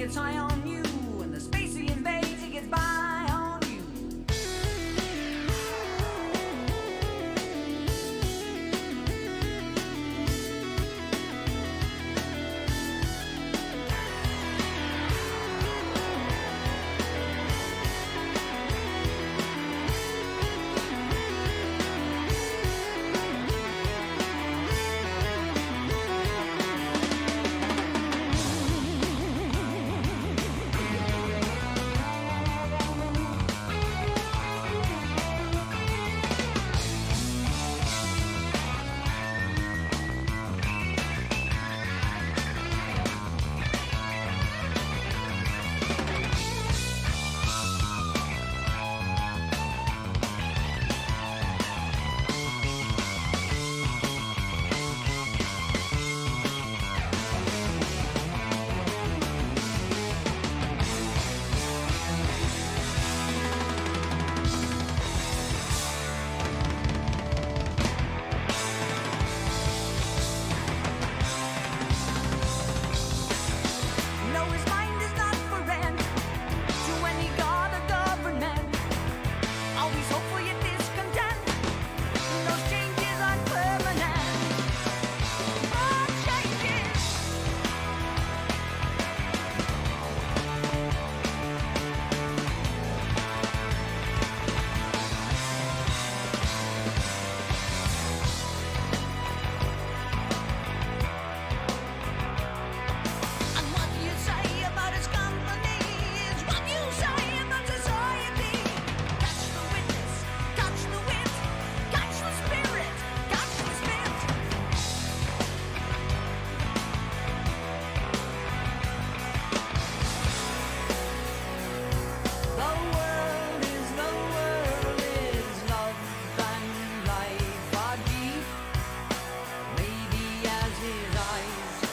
gets high on you, and the space he invades, he gets by on you. No, his mind is not for rent to any god or government. Always hopeful yet discontent. Those changes aren't permanent. All changes. And what you say about his company is what you say about society. Catch the witness, catch the wit, catch the spirit, catch the spit. The world is love and life are deep. Maybe as his eyes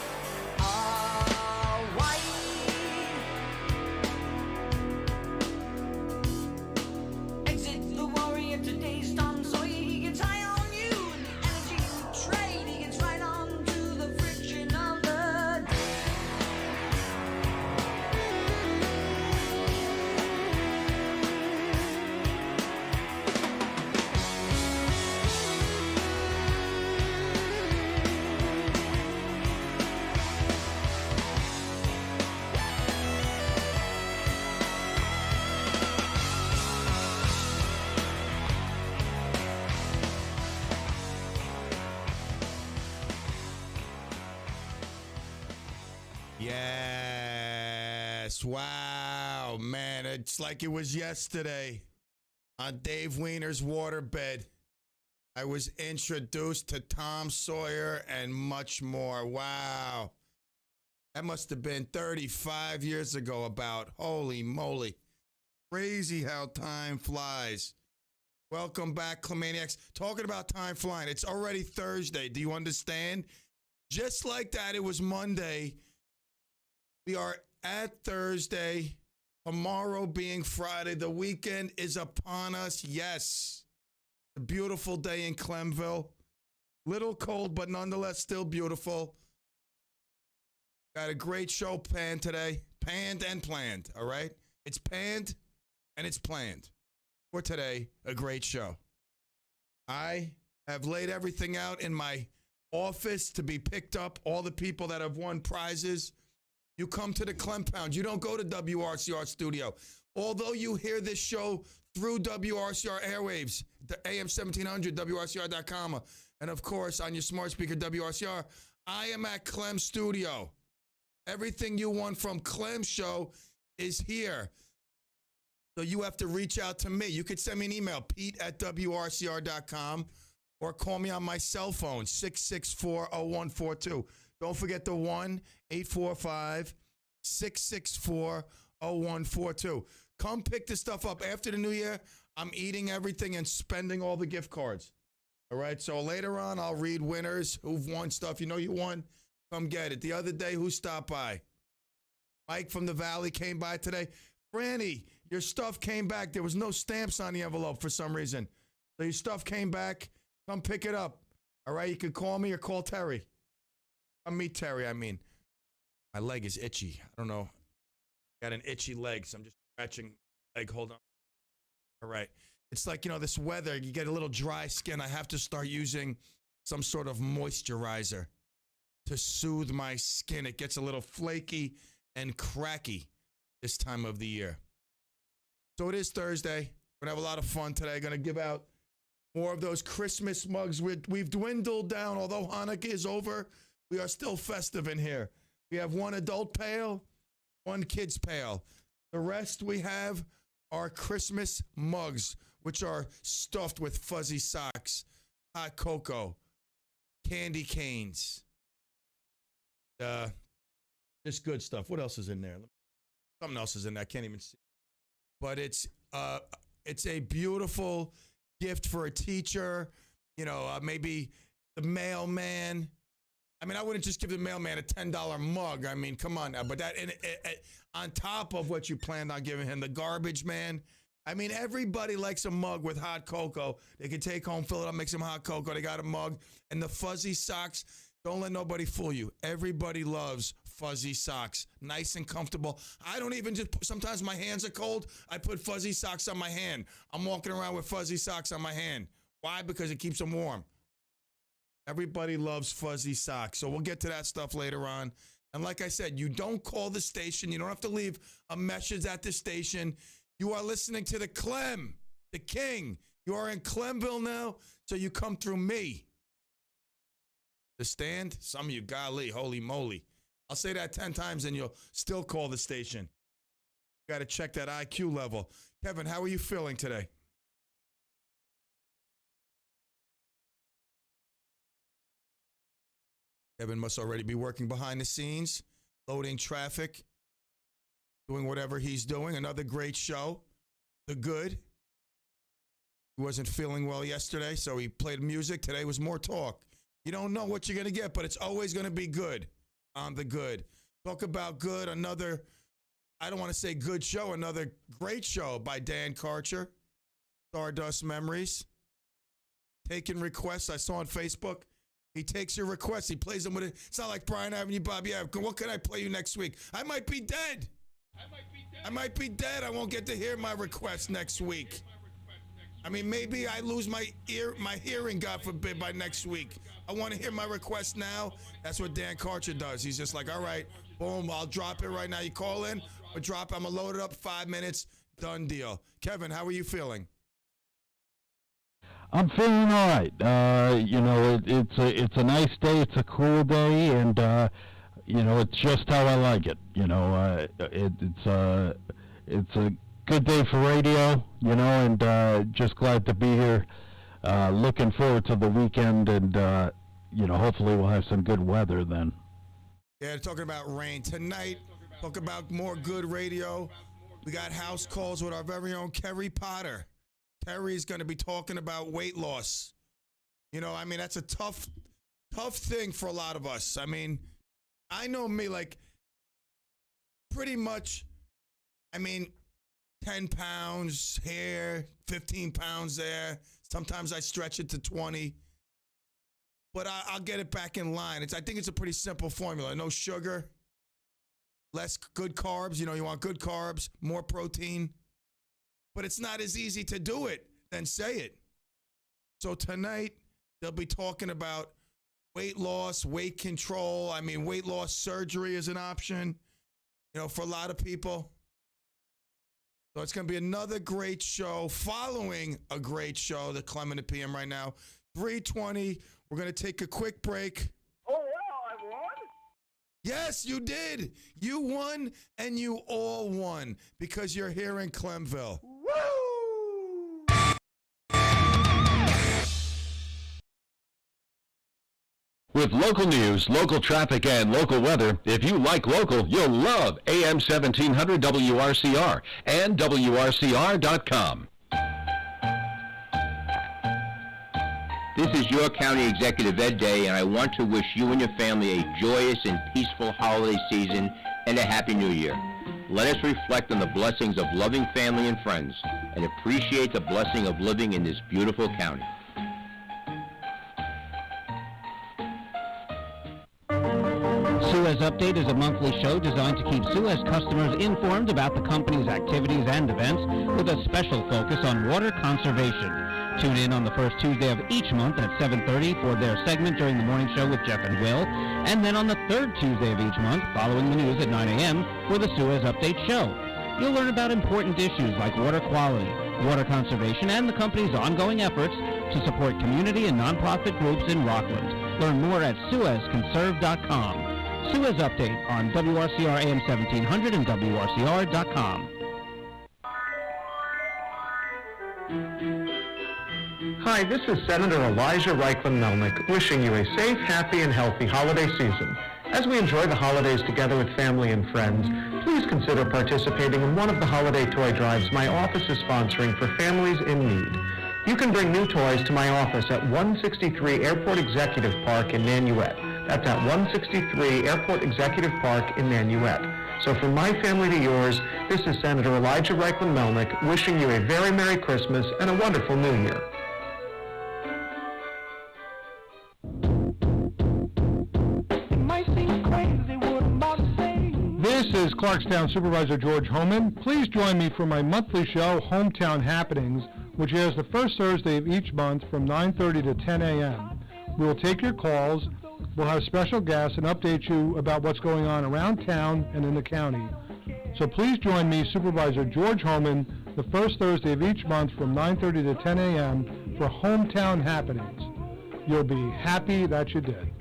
are wide. Exit the warrior, today's Tom Sawyer. He gets high on you, and the energy you trade. He gets right on to the friction of the day. Yes. Wow, man. It's like it was yesterday on Dave Wiener's waterbed. I was introduced to Tom Sawyer and much more. Wow. That must have been 35 years ago about. Holy moly. Crazy how time flies. Welcome back, Clemaniacs. Talking about time flying. It's already Thursday. Do you understand? Just like that, it was Monday. We are at Thursday. Tomorrow being Friday. The weekend is upon us. Yes. A beautiful day in Clemville. Little cold, but nonetheless still beautiful. Got a great show planned today. Panned and planned, all right? It's panned and it's planned. For today, a great show. I have laid everything out in my office to be picked up. All the people that have won prizes. You come to the Clem Pound. You don't go to WRCR studio. Although you hear this show through WRCR airwaves, the AM 1700, WRCR.com, and of course on your smart speaker, WRCR, I am at Clem Studio. Everything you want from Clem Show is here. So you have to reach out to me. You could send me an email, pete@WRCR.com, or call me on my cell phone, 664-0142. Don't forget the 1-845-664-0142. Come pick this stuff up. After the new year, I'm eating everything and spending all the gift cards. All right, so later on, I'll read winners who've won stuff. You know you won, come get it. The other day, who stopped by? Mike from the Valley came by today. Franny, your stuff came back. There was no stamps on the envelope for some reason. So your stuff came back. Come pick it up. All right, you can call me or call Terry. Come meet Terry, I mean. My leg is itchy. I don't know. Got an itchy leg, so I'm just scratching leg. Hold on. All right. It's like, this weather, you get a little dry skin. I have to start using some sort of moisturizer to soothe my skin. It gets a little flaky and cracky this time of the year. So it is Thursday. We're going to have a lot of fun today. Going to give out more of those Christmas mugs. We've dwindled down. Although Hanukkah is over, we are still festive in here. We have one adult pail, one kid's pail. The rest we have are Christmas mugs, which are stuffed with fuzzy socks, hot cocoa, candy canes, just good stuff. What else is in there? Something else is in there. I can't even see. But it's a beautiful gift for a teacher, maybe the mailman. I mean, I wouldn't just give the mailman a $10 mug. I mean, come on now. But that on top of what you planned on giving him, the garbage man. I mean, everybody likes a mug with hot cocoa. They can take home, fill it up, make some hot cocoa. They got a mug. And the fuzzy socks, don't let nobody fool you. Everybody loves fuzzy socks. Nice and comfortable. I don't even sometimes my hands are cold. I put fuzzy socks on my hand. I'm walking around with fuzzy socks on my hand. Why? Because it keeps them warm. Everybody loves fuzzy socks. So we'll get to that stuff later on. And like I said, you don't call the station. You don't have to leave a message at the station. You are listening to the CLEM, the king. You are in Clemville now, so you come through me. The stand? Some of you, golly, holy moly. I'll say that 10 times and you'll still call the station. Got to check that IQ level. Kevin, how are you feeling today? Kevin must already be working behind the scenes, loading traffic, doing whatever he's doing. Another great show, The Good. He wasn't feeling well yesterday, so he played music. Today was more talk. You don't know what you're going to get, but it's always going to be good on The Good. Talk about good, another, I don't want to say good show, another great show by Dan Karcher, Stardust Memories. Taking requests, I saw on Facebook. He takes your requests. He plays them with it. It's not like Brian Avenue, Bob. Yeah, what can I play you next week? I might be dead. I might be dead. I won't get to hear my request next week. I mean, maybe I lose my hearing, God forbid, by next week. I want to hear my request now. That's what Dan Karcher does. He's just like, all right, boom, I'll drop it right now. You call in, or drop, I'm going to load it up, 5 minutes, done deal. Kevin, how are you feeling? I'm feeling all right. It's a nice day. It's a cool day, and it's just how I like it. It's a good day for radio. And just glad to be here. Looking forward to the weekend, and hopefully we'll have some good weather then. Yeah, talking about rain tonight. Talk about more good radio. We got house calls with our very own Kerry Potter. Kerry's going to be talking about weight loss. That's a tough thing for a lot of us. I mean, I know me, like, pretty much, 10 pounds here, 15 pounds there. Sometimes I stretch it to 20. But I'll get it back in line. I think it's a pretty simple formula. No sugar, less good carbs. You want good carbs, more protein. But it's not as easy to do it than say it. So tonight, they'll be talking about weight loss, weight control. Weight loss surgery is an option, for a lot of people. So it's going to be another great show following a great show, the Clem and the PM right now. 3:20. We're going to take a quick break. Oh, wow, I won? Yes, you did. You won, and you all won because you're here in Clemville. Woo! With local news, local traffic, and local weather, if you like local, you'll love AM 1700 WRCR and WRCR.com. This is your County Executive Ed Day, and I want to wish you and your family a joyous and peaceful holiday season and a Happy New Year. Let us reflect on the blessings of loving family and friends and appreciate the blessing of living in this beautiful county. Sue has Update is a monthly show designed to keep Suez customers informed about the company's activities and events with a special focus on water conservation. Tune in on the first Tuesday of each month at 7:30 for their segment during the morning show with Jeff and Will, and then on the third Tuesday of each month, following the news at 9 a.m., for the Suez Update show. You'll learn about important issues like water quality, water conservation, and the company's ongoing efforts to support community and nonprofit groups in Rockland. Learn more at SuezConserve.com. Suez Update on WRCR AM 1700 and WRCR.com. Hi, this is Senator Elijah Reichlin-Melnick wishing you a safe, happy, and healthy holiday season. As we enjoy the holidays together with family and friends, please consider participating in one of the holiday toy drives my office is sponsoring for families in need. You can bring new toys to my office at 163 Airport Executive Park in Nanuet. That's at 163 Airport Executive Park in Nanuet. So from my family to yours, this is Senator Elijah Reichlin-Melnick wishing you a very Merry Christmas and a wonderful New Year. This is Clarkstown Supervisor George Homan. Please join me for my monthly show, Hometown Happenings, which airs the first Thursday of each month from 9:30 to 10 a.m. We will take your calls, we'll have special guests, and update you about what's going on around town and in the county. So please join me, Supervisor George Homan, the first Thursday of each month from 9:30 to 10 a.m. for Hometown Happenings. You'll be happy that you did.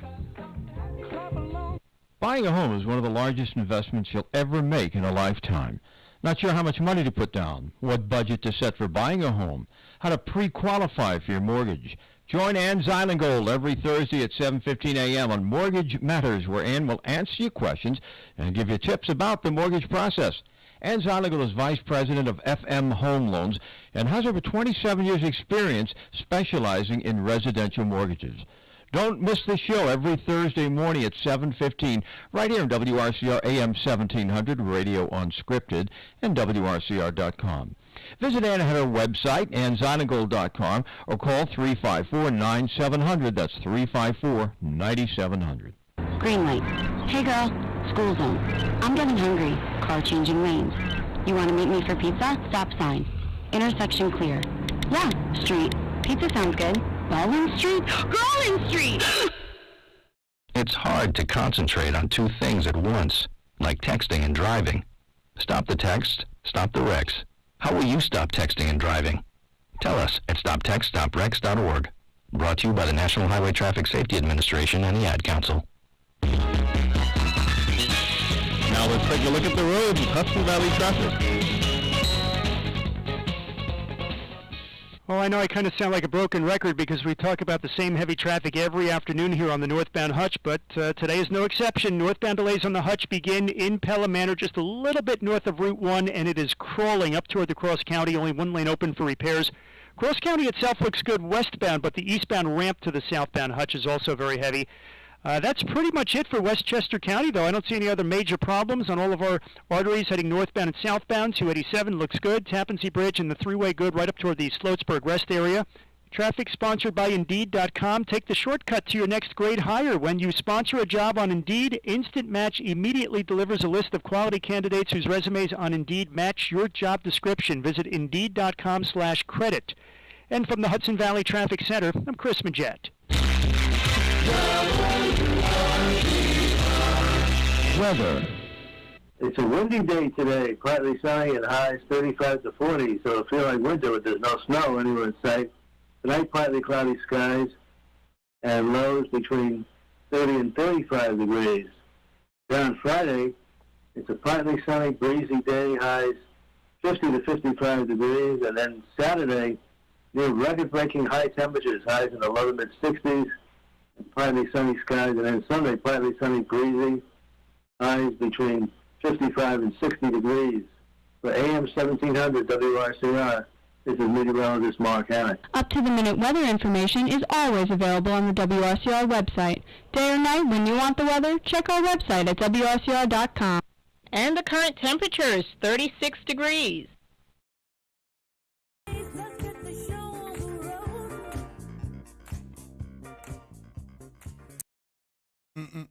Buying a home is one of the largest investments you'll ever make in a lifetime. Not sure how much money to put down, what budget to set for buying a home, how to pre-qualify for your mortgage. Join Ann Zeilengold every Thursday at 7:15 a.m. on Mortgage Matters, where Ann will answer your questions and give you tips about the mortgage process. Ann Zeilengold is Vice President of FM Home Loans and has over 27 years' experience specializing in residential mortgages. Don't miss the show every Thursday morning at 7:15 right here on WRCR AM 1700 Radio Unscripted and WRCR.com. Visit Ann at her website, annzeilengold.com, or call 354-9700. That's 354-9700. Green light. Hey girl, school zone. I'm getting hungry. Car changing lanes. You want to meet me for pizza? Stop sign. Intersection clear. Yeah, street. Pizza sounds good. Baldwin Street? Garland Street! It's hard to concentrate on two things at once, like texting and driving. Stop the text, stop the wrecks. How will you stop texting and driving? Tell us at stoptextstoprex.org. Brought to you by the National Highway Traffic Safety Administration and the Ad Council. Now let's take a look at the roads and Hudson Valley traffic. Well, I know I kind of sound like a broken record because we talk about the same heavy traffic every afternoon here on the northbound Hutch, but today is no exception. Northbound delays on the Hutch begin in Pelham Manor, just a little bit north of Route 1, and it is crawling up toward the Cross County, only one lane open for repairs. Cross County itself looks good westbound, but the eastbound ramp to the southbound Hutch is also very heavy. That's pretty much it for Westchester County, though. I don't see any other major problems on all of our arteries heading northbound and southbound. 287 looks good. Tappan Zee Bridge and the three-way good right up toward the Sloatsburg Rest area. Traffic sponsored by Indeed.com. Take the shortcut to your next grade hire. When you sponsor a job on Indeed, Instant Match immediately delivers a list of quality candidates whose resumes on Indeed match your job description. Visit Indeed.com/credit. And from the Hudson Valley Traffic Center, I'm Chris Majette. Weather. It's a windy day today, partly sunny and highs 35 to 40, so it'll feel like winter, but there's no snow anywhere in sight. Tonight, partly cloudy skies and lows between 30 and 35 degrees. Then on Friday, it's a partly sunny, breezy day, highs 50 to 55 degrees, and then Saturday, near record-breaking high temperatures, highs in the low to mid-60s, partly sunny skies, and then Sunday, partly sunny, breezy, highs between 55 and 60 degrees. For AM 1700 WRCR, this is meteorologist Mark Hanna. Up-to-the-minute weather information is always available on the WRCR website. Day or night, when you want the weather, check our website at WRCR.com. And the current temperature is 36 degrees.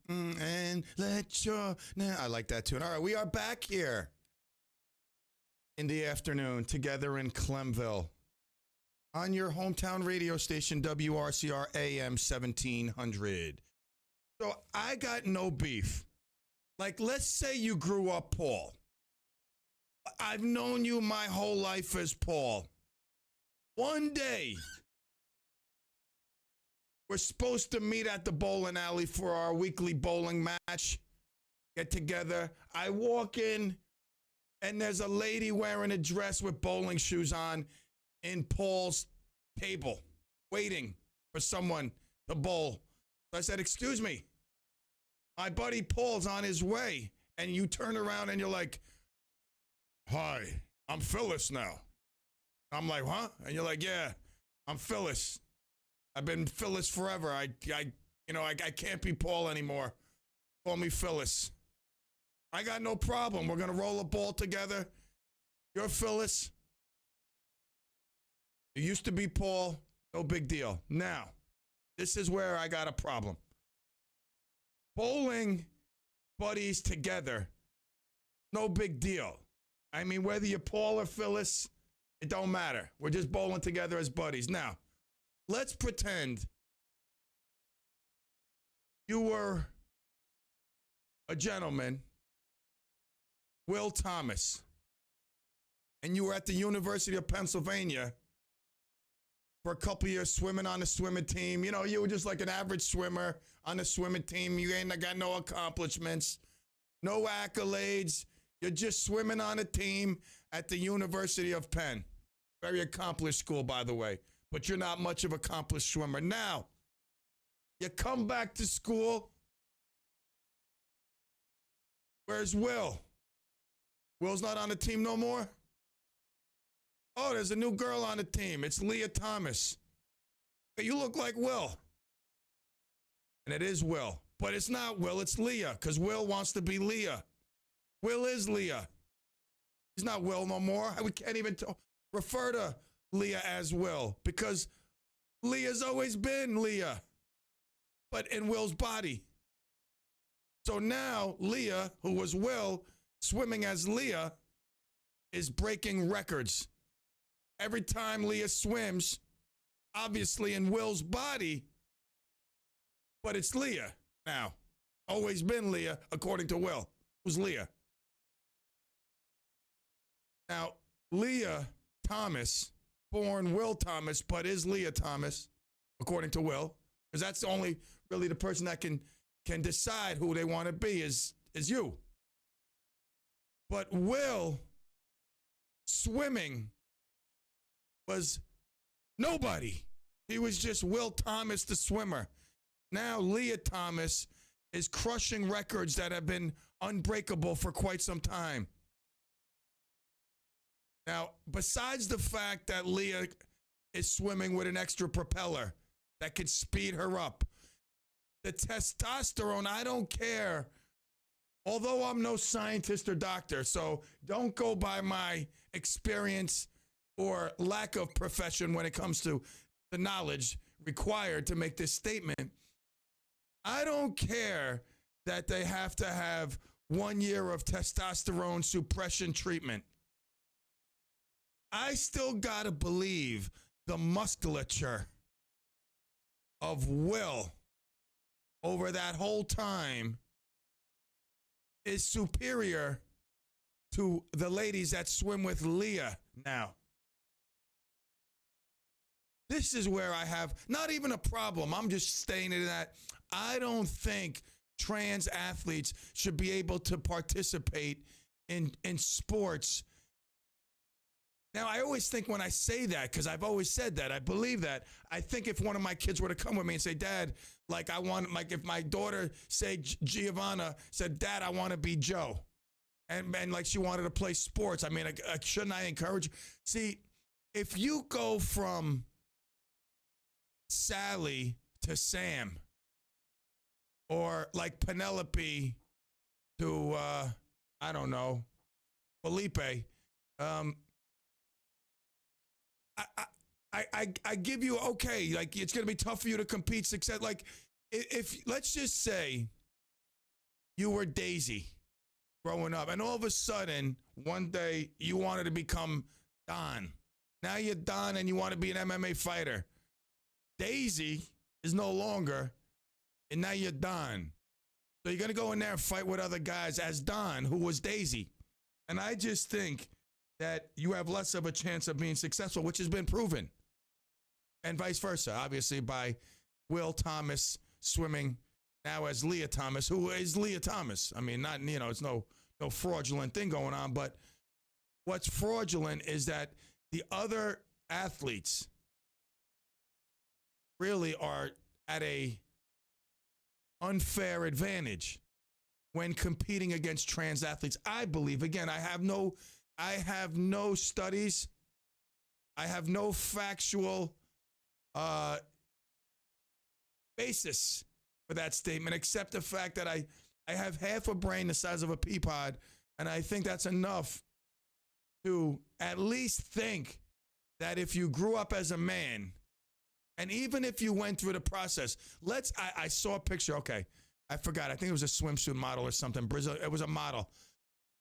And let your... Nah, I like that tune. All right, we are back here in the afternoon together in Clemville on your hometown radio station, WRCR AM 1700. So I got no beef. Like, let's say you grew up Paul. I've known you my whole life as Paul. One day, we're supposed to meet at the bowling alley for our weekly bowling match. Get together. I walk in, and there's a lady wearing a dress with bowling shoes on in Paul's table, waiting for someone to bowl. So I said, excuse me, my buddy Paul's on his way. And you turn around and you're like, hi, I'm Phyllis now. I'm like, huh? And you're like, yeah, I'm Phyllis. I've been Phyllis forever. I can't be Paul anymore. Call me Phyllis. I got no problem. We're going to roll a ball together. You're Phyllis. You used to be Paul. No big deal. Now, this is where I got a problem. Bowling buddies together, no big deal. I mean, whether you're Paul or Phyllis, it don't matter. We're just bowling together as buddies. Now, let's pretend you were a gentleman, Will Thomas, and you were at the University of Pennsylvania for a couple years swimming on the swimming team. You know, you were just like an average swimmer on the swimming team. You ain't got no accomplishments, no accolades. You're just swimming on a team at the University of Penn. Very accomplished school, by the way. But you're not much of an accomplished swimmer. Now, you come back to school. Where's Will? Will's not on the team no more? Oh, there's a new girl on the team. It's Leah Thomas. Hey, you look like Will. And it is Will. But it's not Will, it's Leah, because Will wants to be Leah. Will is Leah. He's not Will no more. We can't even refer to Leah as Will, because Leah's always been Leah, but in Will's body. So now Leah, who was Will, swimming as Leah, is breaking records. Every time Leah swims, obviously in Will's body, but it's Leah now. Always been Leah, according to Will. Who's Leah? Now, Leah Thomas, born Will Thomas, but is Leah Thomas, according to Will, because that's only really the person that can decide who they want to be is you. But Will swimming was nobody. He was just Will Thomas, the swimmer. Now Leah Thomas is crushing records that have been unbreakable for quite some time. Now, besides the fact that Leah is swimming with an extra propeller that could speed her up, the testosterone, I don't care. Although I'm no scientist or doctor, so don't go by my experience or lack of profession when it comes to the knowledge required to make this statement. I don't care that they have to have 1 year of testosterone suppression treatment. I still gotta believe the musculature of Will over that whole time is superior to the ladies that swim with Leah now. This is where I have not even a problem. I'm just stating that I don't think trans athletes should be able to participate in sports. Now, I always think when I say that, because I've always said that, I believe that, I think if one of my kids were to come with me and say, Dad, like if my daughter, say Giovanna, said, Dad, I want to be Joe, and like she wanted to play sports, I mean, shouldn't I encourage? See, if you go from Sally to Sam, or like Penelope to, I don't know, Felipe, I give you, okay, like it's going to be tough for you to compete success. Like if let's just say you were Daisy growing up, and all of a sudden, one day, you wanted to become Don. Now you're Don and you want to be an MMA fighter. Daisy is no longer, and now you're Don. So you're going to go in there and fight with other guys as Don, who was Daisy. And I just think that you have less of a chance of being successful, which has been proven. And vice versa, obviously, by Will Thomas swimming now as Leah Thomas, who is Leah Thomas. I mean, not, it's no fraudulent thing going on, but what's fraudulent is that the other athletes really are at a unfair advantage when competing against trans athletes. I believe, again, I have no studies. I have no factual basis for that statement, except the fact that I have half a brain the size of a pea pod, and I think that's enough to at least think that if you grew up as a man, and even if you went through the process, I saw a picture, okay, I forgot, I think it was a swimsuit model or something, Brazil, it was a model.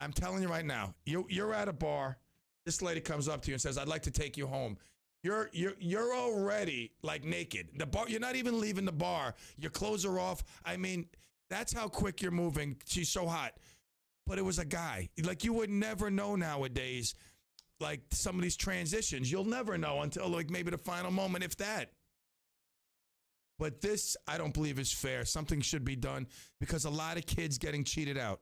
I'm telling you right now, you're at a bar, this lady comes up to you and says, I'd like to take you home. You're already like naked. The bar, you're not even leaving the bar. Your clothes are off. I mean, that's how quick you're moving. She's so hot. But it was a guy. Like, you would never know nowadays, like some of these transitions. You'll never know until like maybe the final moment, if that. But this, I don't believe is fair. Something should be done because a lot of kids getting cheated out.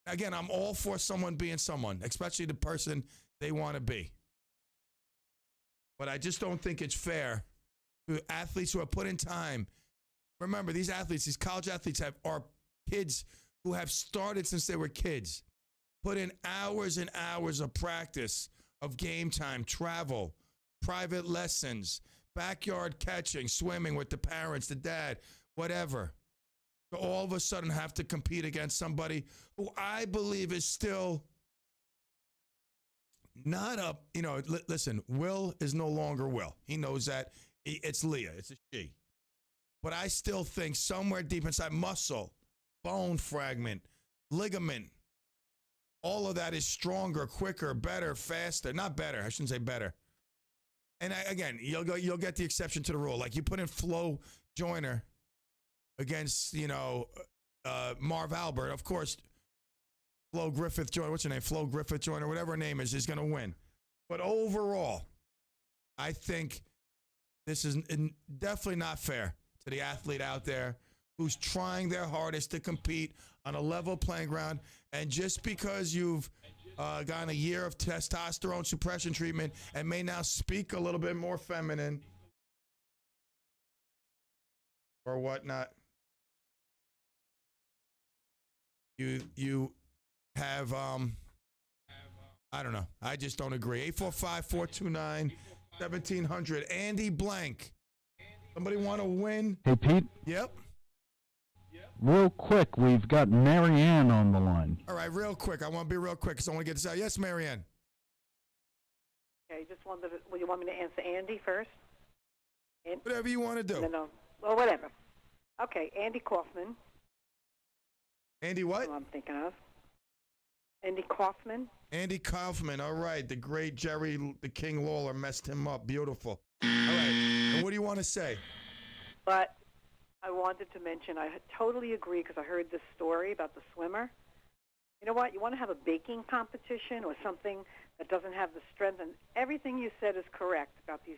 Again, I'm all for someone being someone, especially the person they want to be. But I just don't think it's fair to athletes who have put in time. Remember, these athletes, these college athletes are kids who have started since they were kids, put in hours and hours of practice, of game time, travel, private lessons, backyard catching, swimming with the parents, the dad, whatever. To all of a sudden have to compete against somebody who I believe is still not up. Listen, Will is no longer Will. He knows that. It's Leah. It's a she. But I still think somewhere deep inside, muscle, bone fragment, ligament, all of that is stronger, quicker, better, faster. Not better. I shouldn't say better. And again, you'll get the exception to the rule. Like, you put in Flo Joyner against, Marv Albert. Of course, Flo Griffith Joyner, what's her name? Flo Griffith Joyner, whatever her name is going to win. But overall, I think this is definitely not fair to the athlete out there who's trying their hardest to compete on a level playing ground. And just because you've gotten a year of testosterone suppression treatment and may now speak a little bit more feminine or whatnot, you have, I don't know. I just don't agree. 845-429-1700. Andy Blank. Somebody want to win? Hey, Pete. Yep. Real quick, we've got Marianne on the line. All right, real quick. I want to be real quick because I want to get this out. Yes, Marianne. Okay, just wanted to, well, you want me to answer Andy first? Whatever you want to do. No. Well, whatever. Okay, Andy Kaufman. Andy what? That's who I'm thinking of. Andy Kaufman. Andy Kaufman. All right. The great Jerry the King Lawler messed him up. Beautiful. All right. And what do you want to say? But I wanted to mention, I totally agree because I heard this story about the swimmer. You know what? You want to have a baking competition or something that doesn't have the strength, and everything you said is correct about the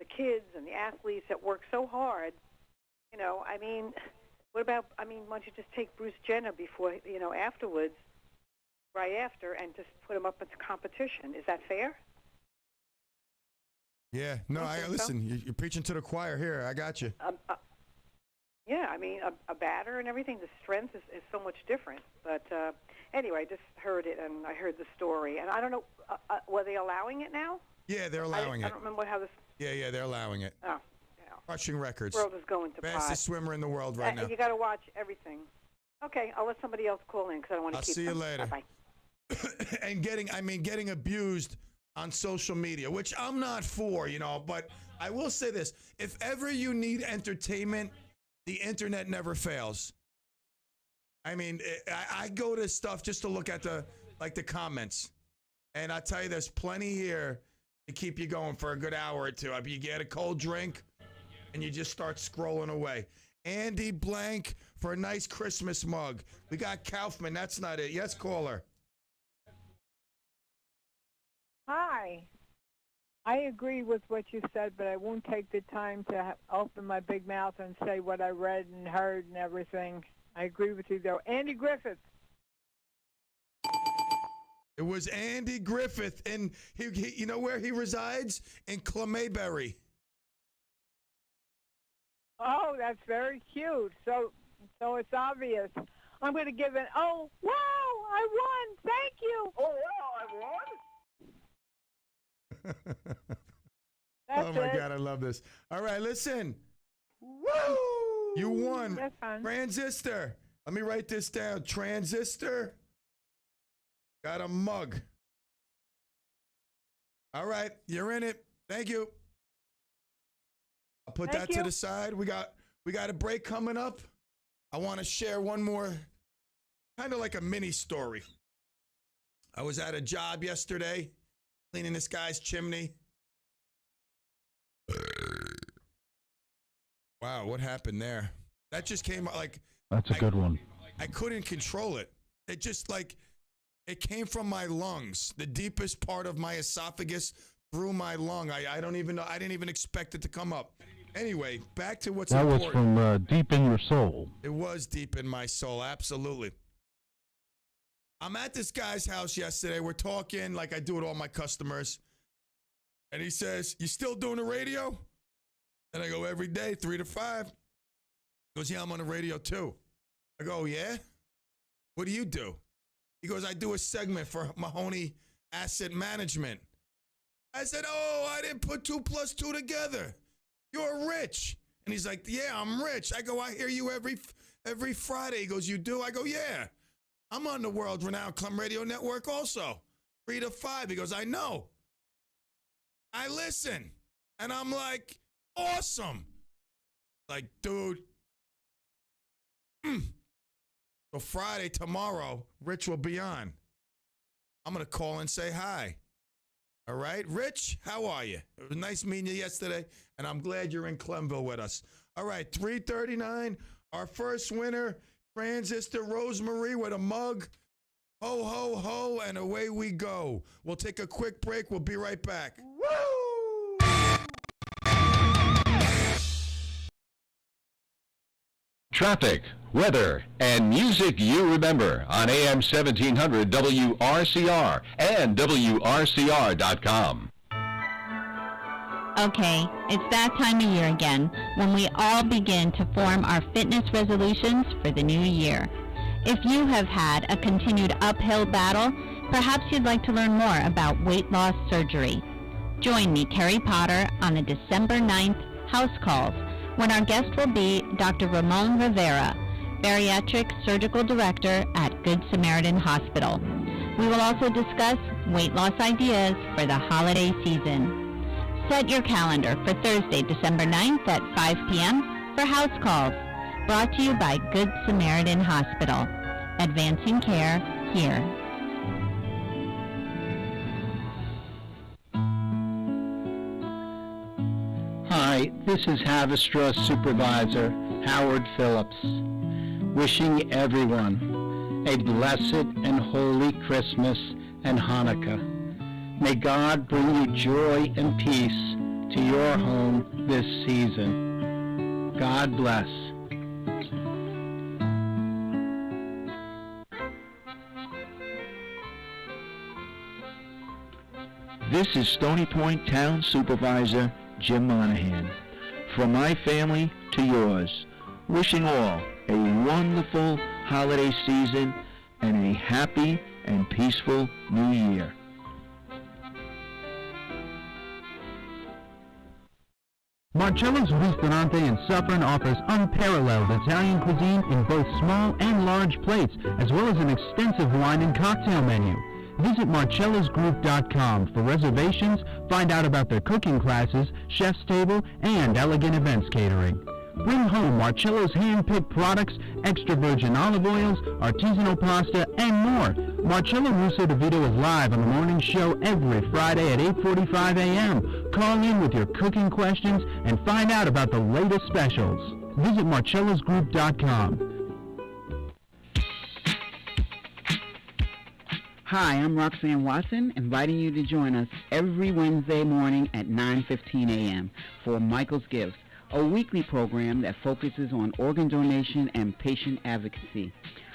kids and the athletes that work so hard. What about, why don't you just take Bruce Jenner before, afterwards, right after, and just put him up into competition? Is that fair? Yeah. No, listen, you're preaching to the choir here. I got you. Yeah, a batter and everything, the strength is so much different. But anyway, I just heard it, and I heard the story. And I don't know, were they allowing it now? Yeah, they're allowing it. I don't remember how this... Yeah, they're allowing it. Oh. Crushing records. The world is going to pot. Fastest swimmer in the world right now. You got to watch everything. Okay, I'll let somebody else call in because I don't want to keep them. I'll see you later. Bye-bye. And getting abused on social media, which I'm not for, but I will say this. If ever you need entertainment, the internet never fails. I mean, I go to stuff just to look at the comments. And I tell you, there's plenty here to keep you going for a good hour or two. I mean, you get a cold drink and you just start scrolling away. Andy Blank for a nice Christmas mug. We got Kaufman. That's not it. Yes, caller. Hi. I agree with what you said, but I won't take the time to open my big mouth and say what I read and heard and everything. I agree with you, though. Andy Griffith. It was Andy Griffith, and he you know where he resides? In Clemmayberry. Oh, that's very cute. So it's obvious. I'm going to give it. Oh, wow! I won. Thank you. Oh, wow! I won. Oh my God, I love this. All right, listen. Woo! You won. That's fun. Transistor. Let me write this down. Transistor. Got a mug. All right, you're in it. Thank you. I'll put that to the side. We got a break coming up. I want to share one more, kind of like a mini story. I was at a job yesterday, cleaning this guy's chimney. Wow, what happened there? That just came out like... That's a good one. I couldn't control it. It just it came from my lungs, the deepest part of my esophagus through my lung. I don't even know. I didn't even expect it to come up. Anyway, back to what's important. That was from deep in your soul. It was deep in my soul, absolutely. I'm at this guy's house yesterday. We're talking like I do with all my customers. And he says, "You still doing the radio?" And I go, "Every day, 3 to 5. He goes, "Yeah, I'm on the radio too." I go, "Yeah? What do you do?" He goes, "I do a segment for Mahoney Asset Management." I said, "Oh, I didn't put 2 plus 2 together. You're rich." And he's like, "Yeah, I'm rich." I go, "I hear you every Friday." He goes, "You do?" I go, "Yeah. I'm on the world-renowned CLEM Radio Network also, 3 to 5. He goes, "I know. I listen." And I'm like, "Awesome." Like, dude. So Friday, tomorrow, Rich will be on. I'm going to call and say hi. All right? Rich, how are you? It was nice meeting you yesterday, and I'm glad you're in Clemville with us. All right, 3:39, our first winner, Transistor Rosemary with a mug. Ho, ho, ho, and away we go. We'll take a quick break. We'll be right back. Traffic, weather, and music you remember on AM 1700 WRCR and WRCR.com. Okay, it's that time of year again when we all begin to form our fitness resolutions for the new year. If you have had a continued uphill battle, perhaps you'd like to learn more about weight loss surgery. Join me, Terry Potter, on the December 9th House Calls, when our guest will be Dr. Ramon Rivera, Bariatric Surgical Director at Good Samaritan Hospital. We will also discuss weight loss ideas for the holiday season. Set your calendar for Thursday, December 9th at 5 p.m. for House Calls, brought to you by Good Samaritan Hospital. Advancing care here. Hi, this is Havistra Supervisor Howard Phillips, wishing everyone a blessed and holy Christmas and Hanukkah. May God bring you joy and peace to your home this season. God bless. This is Stony Point Town Supervisor Jim Monahan. From my family to yours, wishing all a wonderful holiday season and a happy and peaceful new year. Marcello's Ristorante in Suffern offers unparalleled Italian cuisine in both small and large plates, as well as an extensive wine and cocktail menu. Visit marcellosgroup.com for reservations, find out about their cooking classes, chef's table, and elegant events catering. Bring home Marcello's hand-picked products, extra virgin olive oils, artisanal pasta, and more. Marcello Russo DeVito is live on the morning show every Friday at 8:45 a.m. Call in with your cooking questions and find out about the latest specials. Visit marcellosgroup.com. Hi, I'm Roxanne Watson, inviting you to join us every Wednesday morning at 9:15 a.m. for Michael's Gifts, a weekly program that focuses on organ donation and patient advocacy.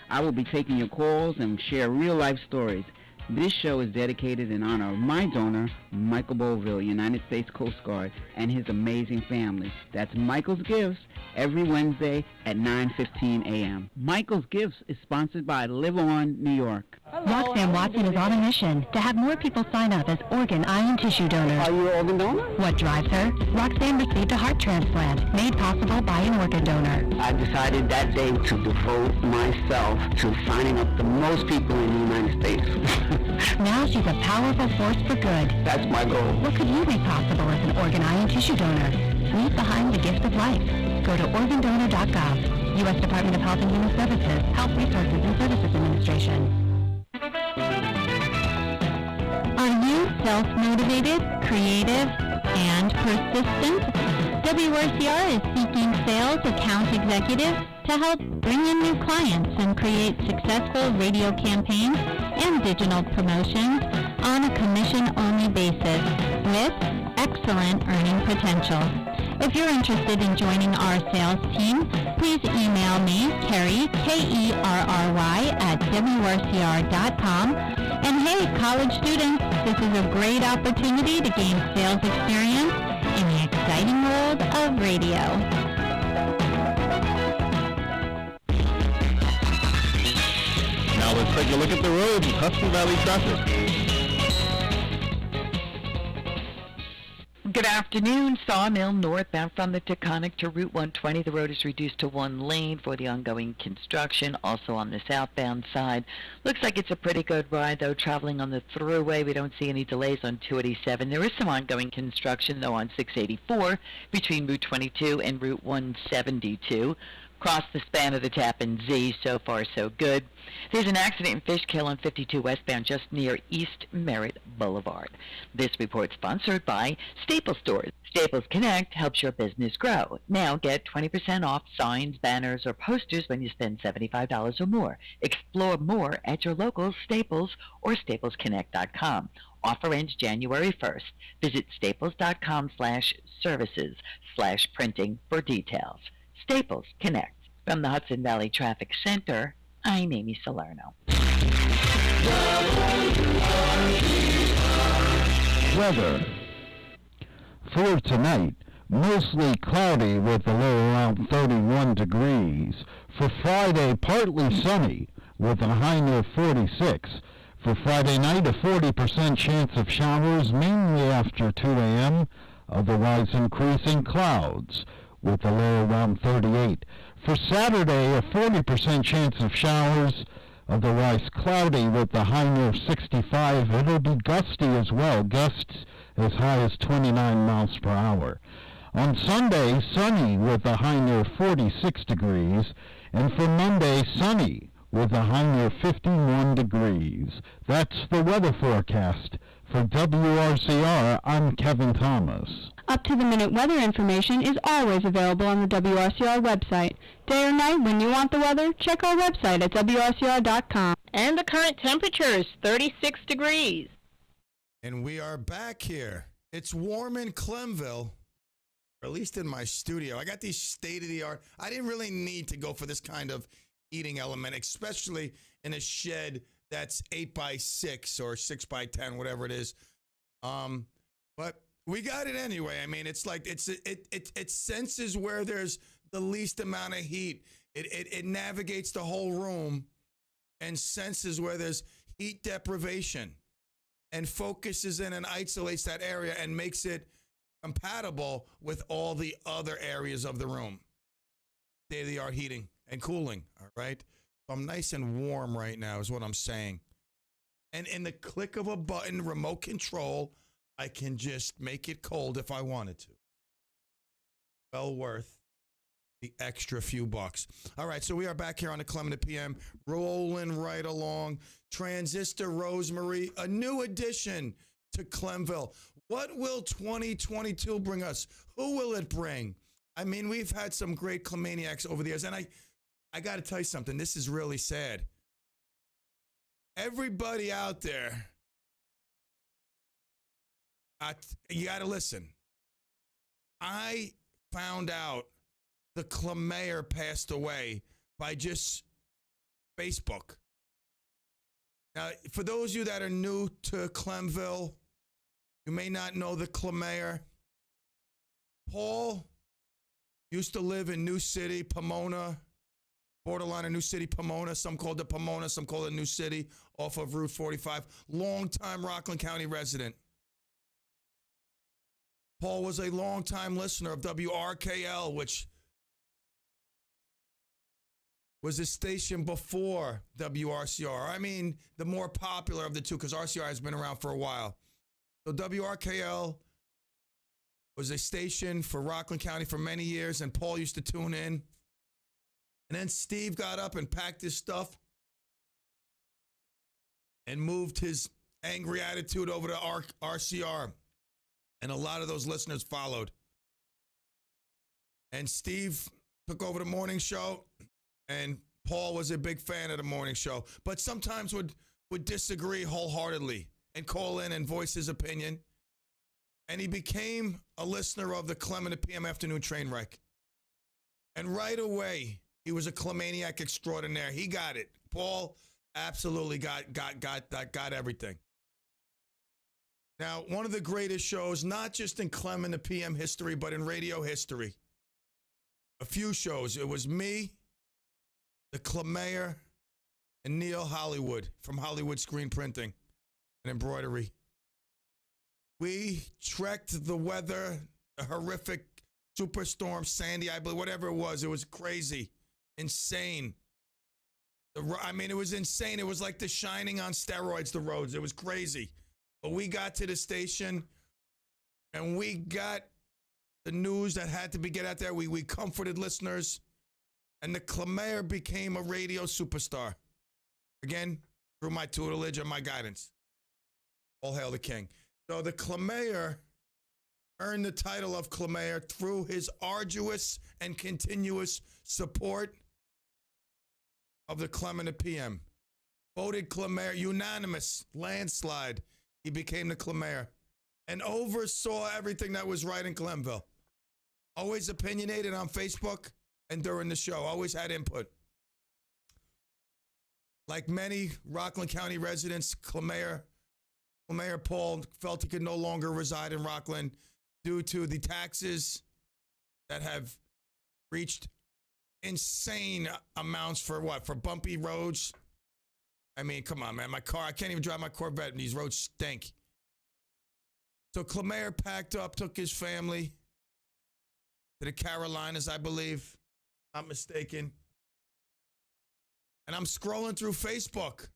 I will be taking your calls and share real-life stories. This show is dedicated in honor of my donor, Michael Boville, United States Coast Guard, and his amazing family. That's Michael's Gifts, every Wednesday at 9:15 a.m. Michael's Gifts is sponsored by Live On New York. Roxanne Watson is on a mission to have more people sign up as organ, eye, and tissue donors. Are you an organ donor? What drives her? Roxanne received a heart transplant made possible by an organ donor. I decided that day to devote myself to signing up the most people in the United States. Now she's a powerful force for good. That's my goal. What could you make possible as an organ, eye, and tissue donor? Leave behind the gift of life. Go to organdonor.gov. U.S. Department of Health and Human Services, Health Resources and Services Administration. Are you self-motivated, creative, and persistent? WRCR is seeking sales account executives to help bring in new clients and create successful radio campaigns and digital promotions on a commission-only basis with excellent earning potential. If you're interested in joining our sales team, please email me, Kerry, Kerry, at WRCR.com. And hey, college students, this is a great opportunity to gain sales experience in the exciting world of radio. Now let's take a look at the road and Hudson Valley traffic. Good afternoon. Sawmill northbound from the Taconic to Route 120. The road is reduced to one lane for the ongoing construction. Also on the southbound side. Looks like it's a pretty good ride, though, traveling on the thruway. We don't see any delays on 287. There is some ongoing construction, though, on 684 between Route 22 and Route 172. Across the span of the Tappan Z, so far so good. There's an accident in Fishkill on 52 westbound just near East Merritt Boulevard. This report sponsored by Staples Stores. Staples Connect helps your business grow. Now get 20% off signs, banners, or posters when you spend $75 or more. Explore more at your local Staples or staplesconnect.com. Offer ends January 1st. Visit staples.com/services/printing for details. Staples Connect. From the Hudson Valley Traffic Center, I'm Amy Salerno. Weather. For tonight, mostly cloudy with a low around 31 degrees. For Friday, partly sunny with a high near 46. For Friday night, a 40% chance of showers, mainly after 2 a.m., otherwise increasing clouds with a low around 38. For Saturday, a 40% chance of showers, otherwise cloudy with a high near 65. It'll be gusty as well, gusts as high as 29 miles per hour. On Sunday, sunny with a high near 46 degrees, and for Monday, sunny with a high near 51 degrees. That's the weather forecast. For WRCR, I'm Kevin Thomas. Up-to-the-minute weather information is always available on the WRCR website. Day or night, when you want the weather, check our website at WRCR.com. And the current temperature is 36 degrees. And we are back here. It's warm in Clemville, or at least in my studio. I got these state-of-the-art. I didn't really need to go for this kind of heating element, especially in a shed that's 8x6 or 6x10, whatever it is. But we got it anyway. I mean, it's like it senses where there's the least amount of heat. It navigates the whole room and senses where there's heat deprivation and focuses in and isolates that area and makes it compatible with all the other areas of the room. State-of-the-art heating and cooling, all right? So I'm nice and warm right now is what I'm saying. And in the click of a button, remote control, I can just make it cold if I wanted to. Well worth the extra few bucks. All right, so we are back here on the CLEM and the PM, rolling right along. Transistor Rosemary, a new addition to Clemville. What will 2022 bring us? Who will it bring? I mean, we've had some great Clemaniacs over the years, and I got to tell you something. This is really sad. Everybody out there, you got to listen. I found out the Clemayor passed away by just Facebook. Now, for those of you that are new to Clemville, you may not know the Clemayor. Paul used to live in New City, Pomona, borderline of New City, Pomona. Some called it Pomona, some called it New City, off of Route 45. Longtime Rockland County resident. Paul was a longtime listener of WRKL, which was a station before WRCR. I mean, the more popular of the two, because RCR has been around for a while. So WRKL was a station for Rockland County for many years, and Paul used to tune in. And then Steve got up and packed his stuff and moved his angry attitude over to RCR. And a lot of those listeners followed. And Steve took over the morning show, and Paul was a big fan of the morning show, but sometimes would disagree wholeheartedly and call in and voice his opinion. And he became a listener of the CLEM and the PM Afternoon Train Wreck. And right away, he was a Clemaniac extraordinaire. He got it. Paul absolutely got everything. Now, one of the greatest shows, not just in CLEM and the PM history, but in radio history. A few shows. It was me, the Clemayor, and Neil Hollywood from Hollywood Screen Printing and Embroidery. We trekked the weather, the horrific superstorm, Sandy, I believe, whatever it was crazy, insane. I mean, it was insane. It was like The Shining on steroids, the roads. It was crazy. But we got to the station, and we got the news that had to be get out there. We comforted listeners, and the Clemayor became a radio superstar. Again, through my tutelage and my guidance. All hail the king. So the Clemayor earned the title of Clemayor through his arduous and continuous support of the CLEM and the PM. Voted Clemayor, unanimous, landslide. He became the Clemayor and oversaw everything that was right in Clemville. Always opinionated on Facebook and during the show. Always had input. Like many Rockland County residents, Clemayor Paul felt he could no longer reside in Rockland due to the taxes that have reached insane amounts for what? For bumpy roads. I mean, come on, man. My car, I can't even drive my Corvette, and these roads stink. So Clemayor packed up, took his family to the Carolinas, I believe. Not mistaken. And I'm scrolling through Facebook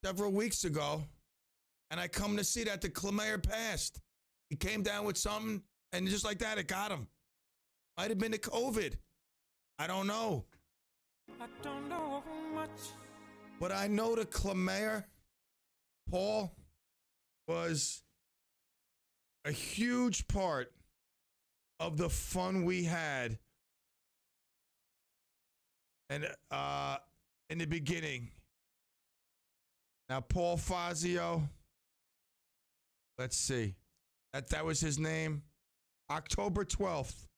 several weeks ago, and I come to see that the Clemayor passed. He came down with something, and just like that, it got him. Might have been the COVID. I don't know. I don't know much. But I know the Clemayor, Paul, was a huge part of the fun we had and in the beginning. Now, Paul Fazio, let's see. That was his name. October 12th.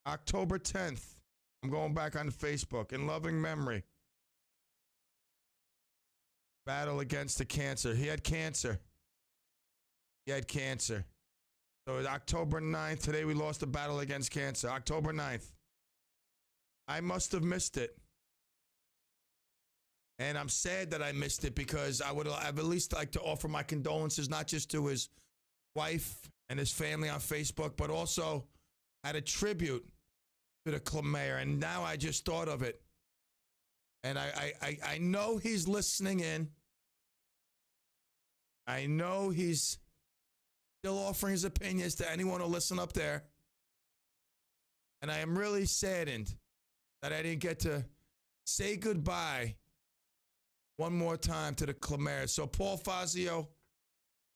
October 10th. I'm going back on Facebook. In loving memory. Battle against the cancer. He had cancer. So October 9th. Today we lost the battle against cancer. October 9th. I must have missed it. And I'm sad that I missed it because I would have at least like to offer my condolences, not just to his wife and his family on Facebook, but also at a tribute to the Clemayor. And now I just thought of it. And I know he's listening in. I know he's still offering his opinions to anyone who listen up there. And I am really saddened that I didn't get to say goodbye one more time to the Clemers. So, Paul Fazio,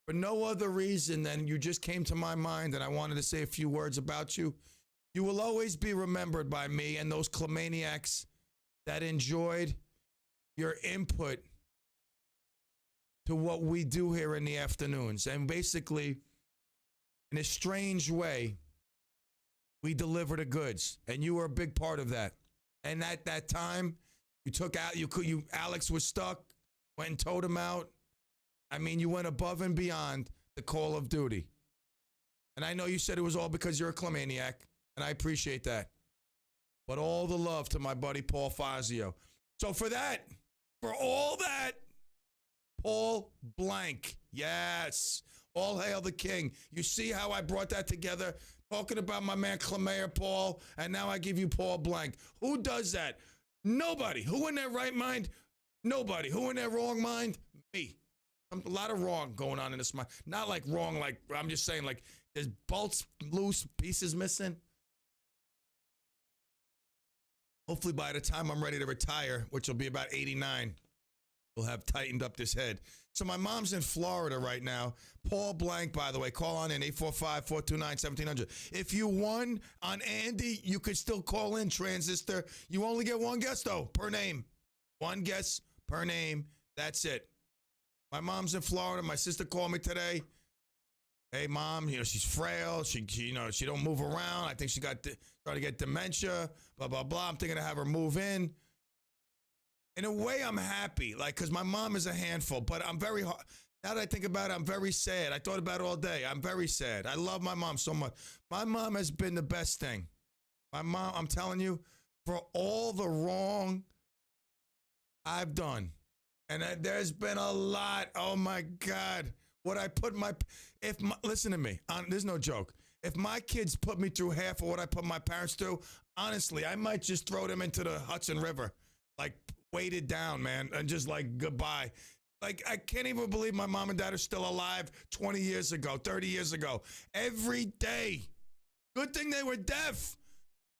for no other reason than you just came to my mind and I wanted to say a few words about you, you will always be remembered by me and those Clemaniacs that enjoyed your input to what we do here in the afternoons. And basically, in a strange way, we deliver the goods. And you were a big part of that. And at that time, you took out, Alex was stuck, went and towed him out. I mean, you went above and beyond the call of duty. And I know you said it was all because you're a Clemaniac, and I appreciate that. But all the love to my buddy Paul Fazio. So for all that, Paul Blank. Yes. All hail the king. You see how I brought that together? Talking about my man Clemer Paul, and now I give you Paul Blank. Who does that? Nobody. Who in their right mind? Nobody. Who in their wrong mind? Me. A lot of wrong going on in this mind. Not like wrong, like I'm just saying, like there's bolts loose, pieces missing. Hopefully by the time I'm ready to retire, which will be about 89, we'll have tightened up this head. So my mom's in Florida right now. Paul Blank, by the way, call on in 845-429-1700. If you won on Andy, you could still call in, Transistor. You only get one guess, though, per name. One guess per name. That's it. My mom's in Florida. My sister called me today. Hey, Mom, she's frail. She don't move around. I think she started to get dementia, blah, blah, blah. I'm thinking to have her move in. In a way, I'm happy, because my mom is a handful, but I'm very, now that I think about it, I'm very sad. I thought about it all day. I'm very sad. I love my mom so much. My mom has been the best thing. My mom, I'm telling you, for all the wrong I've done, and there's been a lot, oh my God, what I put listen to me, there's no joke. If my kids put me through half of what I put my parents through, honestly, I might just throw them into the Hudson River, weighted down, man, and just goodbye. I can't even believe my mom and dad are still alive 20 years ago, 30 years ago. Every day. Good thing they were deaf.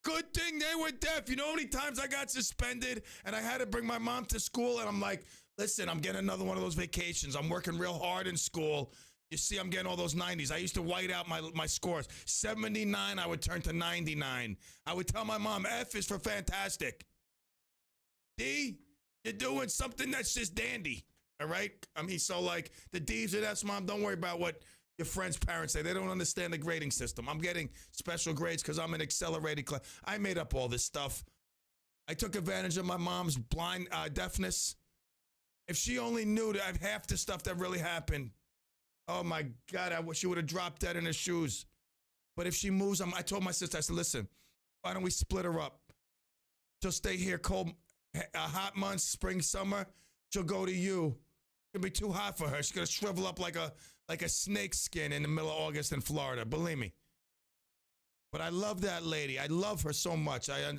Good thing they were deaf. You know how many times I got suspended and I had to bring my mom to school and I'm like, listen, I'm getting another one of those vacations. I'm working real hard in school. You see, I'm getting all those 90s. I used to white out my scores. 79, I would turn to 99. I would tell my mom, F is for fantastic. D, you're doing something that's just dandy. All right? I mean, so the D's and F's, Mom, don't worry about what your friends' parents say. They don't understand the grading system. I'm getting special grades because I'm an accelerated class. I made up all this stuff. I took advantage of my mom's blind deafness. If she only knew that half the stuff that really happened, oh my God, I wish she would have dropped dead in her shoes. But if she moves, I told my sister, I said, listen, why don't we split her up? She'll stay here cold, hot months, spring, summer. She'll go to you. It'll be too hot for her. She's going to shrivel up like a snake skin in the middle of August in Florida. Believe me. But I love that lady. I love her so much. I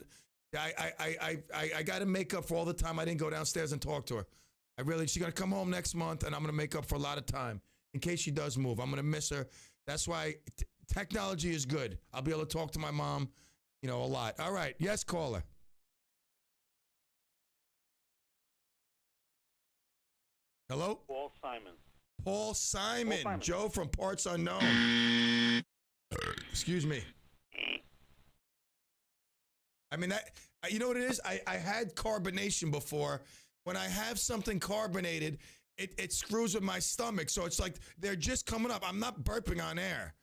got to make up for all the time I didn't go downstairs and talk to her. She's going to come home next month, and I'm going to make up for a lot of time in case she does move. I'm going to miss her. That's why technology is good. I'll be able to talk to my mom, a lot. All right. Yes, caller. Hello? Paul Simon. Paul Simon. Joe from Parts Unknown. Excuse me. I mean, you know what it is? I had carbonation before. When I have something carbonated, it screws with my stomach. So it's like they're just coming up. I'm not burping on air.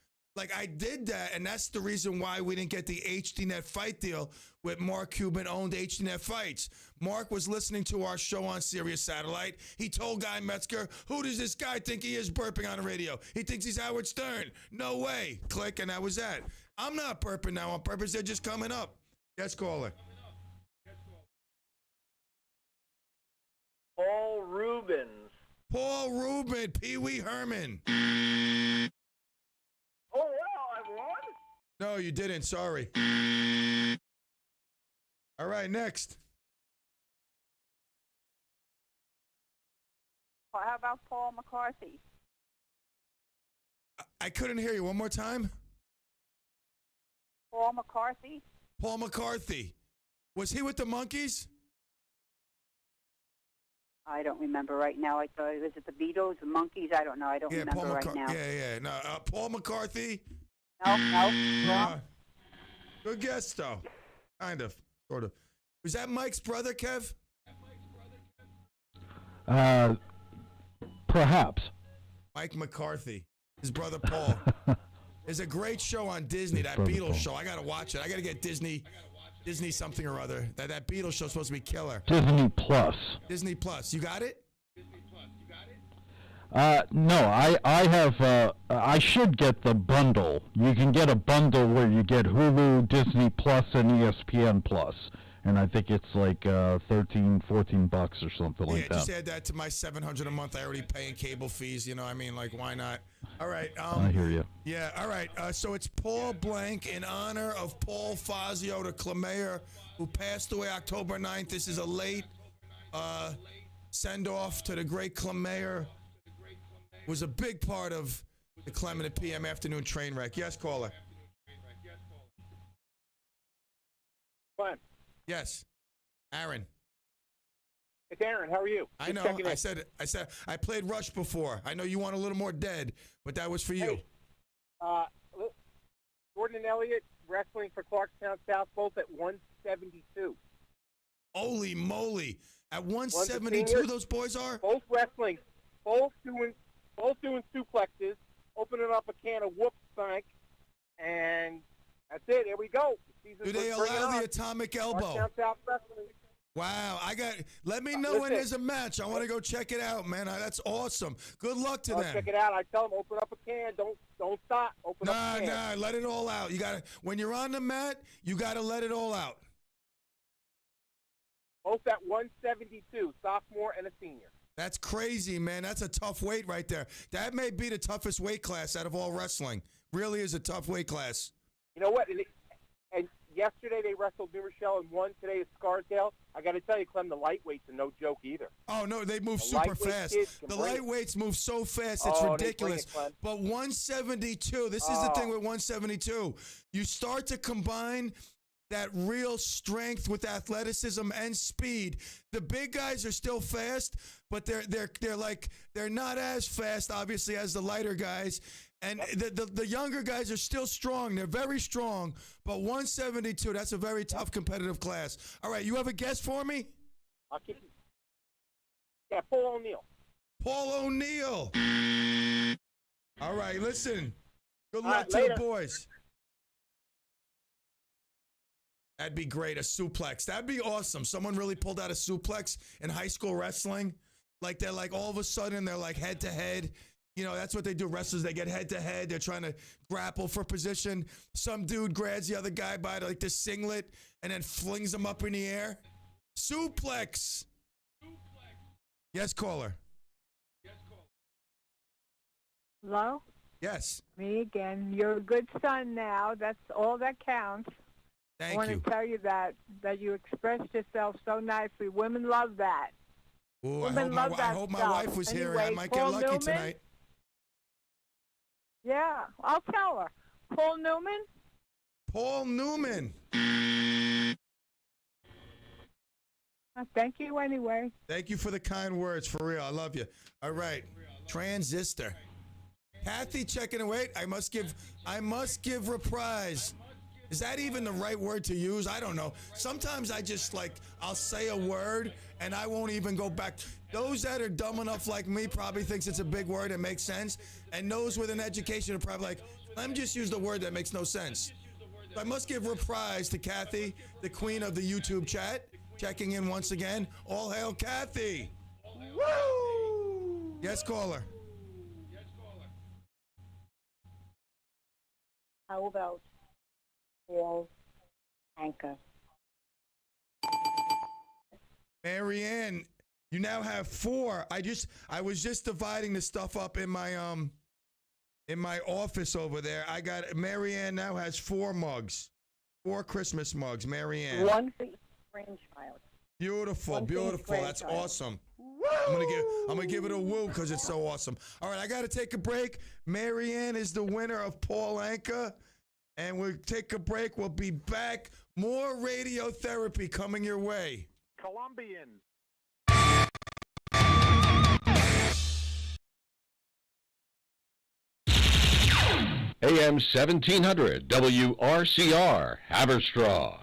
I did that, and that's the reason why we didn't get the HDNet fight deal with Mark Cuban-owned HDNet Fights. Mark was listening to our show on Sirius Satellite. He told Guy Metzger, who does this guy think he is burping on the radio? He thinks he's Howard Stern. No way. Click, and that was that. I'm not burping now on purpose. They're just coming up. Yes, caller. Paul Rubens. Paul Rubin, Pee Wee Herman. Oh, wow, I won? No, you didn't. Sorry. All right, next. Well, how about Paul McCarthy? I couldn't hear you. One more time. Paul McCarthy? Paul McCarthy. Was he with the Monkees? I don't remember right now. I thought, was it the Beatles, the Monkees? I don't know. I don't remember Paul right now. Yeah. No, Paul McCarthy. No. Good guess, though. Kind of, sort of. Was that Mike's brother, Kev? Perhaps. Mike McCarthy, his brother Paul. There's a great show on Disney, that brother Beatles Paul. show. I gotta watch it. I gotta get Disney something or other. That Beatles show's supposed to be killer. Disney Plus. Disney Plus. You got it? No, I have, I should get the bundle. You can get a bundle where you get Hulu, Disney Plus, and ESPN Plus. And I think it's like $13, $14 or something like that. Yeah, just add that to my $700 a month. I already pay in cable fees. You know, I mean, like, why not? All right. I hear you. Yeah, all right. So it's Paul Blank in honor of Paul Fazio, the CLEM, who passed away October 9th. This is a late send-off to the great CLEM. Was a big part of the CLEM and the PM afternoon train wreck. Yes, caller. Fine. Yes. Aaron. It's Aaron. How are you? I know. I said I played Rush before. I know you want a little more dead, but that was for you. Hey, Jordan and Elliott wrestling for Clarkstown South, both at 172. Holy moly. At 172, those boys are? Both wrestling. Both doing suplexes, opening up a can of whoop spank, and that's it. Here we go. Do they allow the atomic elbow? Wow, let me know when there's a match. I want to go check it out, man. That's awesome. Good luck to them. Check it out. I tell them, open up a can. Don't stop. Open up a can. Nah, let it all out. When you're on the mat, you gotta let it all out. Both at 172, sophomore and a senior. That's crazy, man. That's a tough weight right there. That may be the toughest weight class out of all wrestling. Really is a tough weight class. You know what? And yesterday they wrestled New Rochelle and won. Today is Scarsdale. I got to tell you, Clem, the lightweights are no joke either. Oh, no, they move super fast. The lightweights move so fast, it's ridiculous. But 172, this is the thing with 172. You start to combine that real strength with athleticism and speed. The big guys are still fast, but they're not as fast, obviously, as the lighter guys. And the younger guys are still strong. They're very strong. But 172, that's a very tough competitive class. All right, you have a guess for me? I'll keep you. Yeah, Paul O'Neill. Paul O'Neill. All right, listen. Good luck to the boys. That'd be great, a suplex. That'd be awesome. Someone really pulled out a suplex in high school wrestling. Like they're like all of a sudden they're like head to head. You know, that's what they do. Wrestlers, they get head to head. They're trying to grapple for position. Some dude grabs the other guy by like the singlet and then flings him up in the air. Suplex. Yes, caller. Hello? Yes. Me again. You're a good son now. That's all that counts. Thank I want you. to tell you that you expressed yourself so nicely. Women love that. Ooh, Women love that I hope my stuff. wife was here. Anyway, I might Paul get lucky Newman? tonight. Yeah, I'll tell her. Paul Newman? Paul Newman. Thank you anyway. Thank you for the kind words, for real. I love you. All right. Transistor. Kathy checking in. Wait, I must give reprise. Is that even the right word to use? I don't know. Sometimes I just I'll say a word and I won't even go back. Those that are dumb enough like me probably thinks it's a big word and makes sense. And those with an education are probably like, let me just use the word that makes no sense. So I must give reprise to Kathy, the queen of the YouTube chat, checking in once again. All hail Kathy. Woo! Yes, caller. How about Paul Anka? Marianne, you now have 4. I was just dividing the stuff up in my office over there. I got Marianne now has 4 mugs. 4 Christmas mugs, Marianne. One for each grandchild. Beautiful, beautiful. That's awesome. I'm gonna give it a woo because it's so awesome. All right, I gotta take a break. Marianne is the winner of Paul Anka. And we'll take a break. We'll be back More radiotherapy coming your way. Colombians. AM 1700 WRCR, Haverstraw.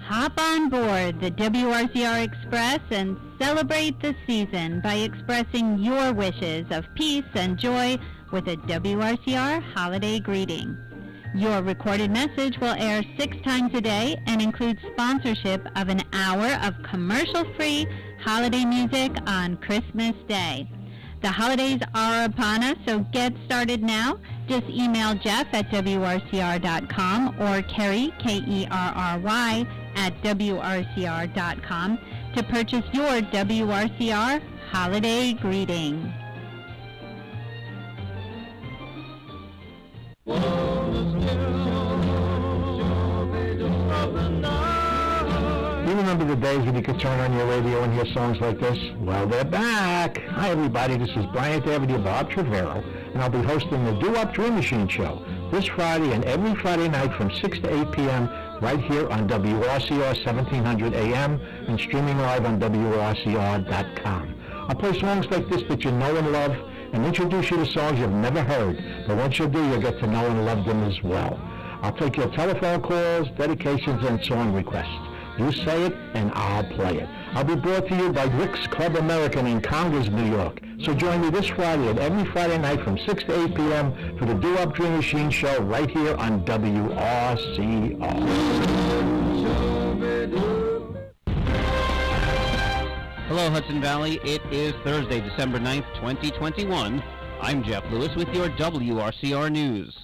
Hop on board the WRCR Express and celebrate the season by expressing your wishes of peace and joy with a WRCR holiday greeting. Your recorded message will air 6 times a day and includes sponsorship of an hour of commercial-free holiday music on Christmas Day. The holidays are upon us, so get started now. Just email Jeff at WRCR.com or Kerry, Kerry, at WRCR.com to purchase your WRCR holiday greeting. You remember the days when you could turn on your radio and hear songs like this? Well, they're back. Hi, everybody. This is Bryant Avenue Bob Trevero, and I'll be hosting the Do Up Dream Machine Show this Friday and every Friday night from 6 to 8 p.m. right here on WRCR 1700 AM and streaming live on WRCR.com. I'll play songs like this that you know and love and introduce you to songs you've never heard, but once you do, you'll get to know and love them as well. I'll take your telephone calls, dedications, and song requests. You say it, and I'll play it. I'll be brought to you by Rick's Club American in Congers, New York. So join me this Friday and every Friday night from 6 to 8 p.m. for the Do Up Dream Machine Show right here on WRCR. Hello, Hudson Valley. It is Thursday, December 9th, 2021. I'm Jeff Lewis with your WRCR News.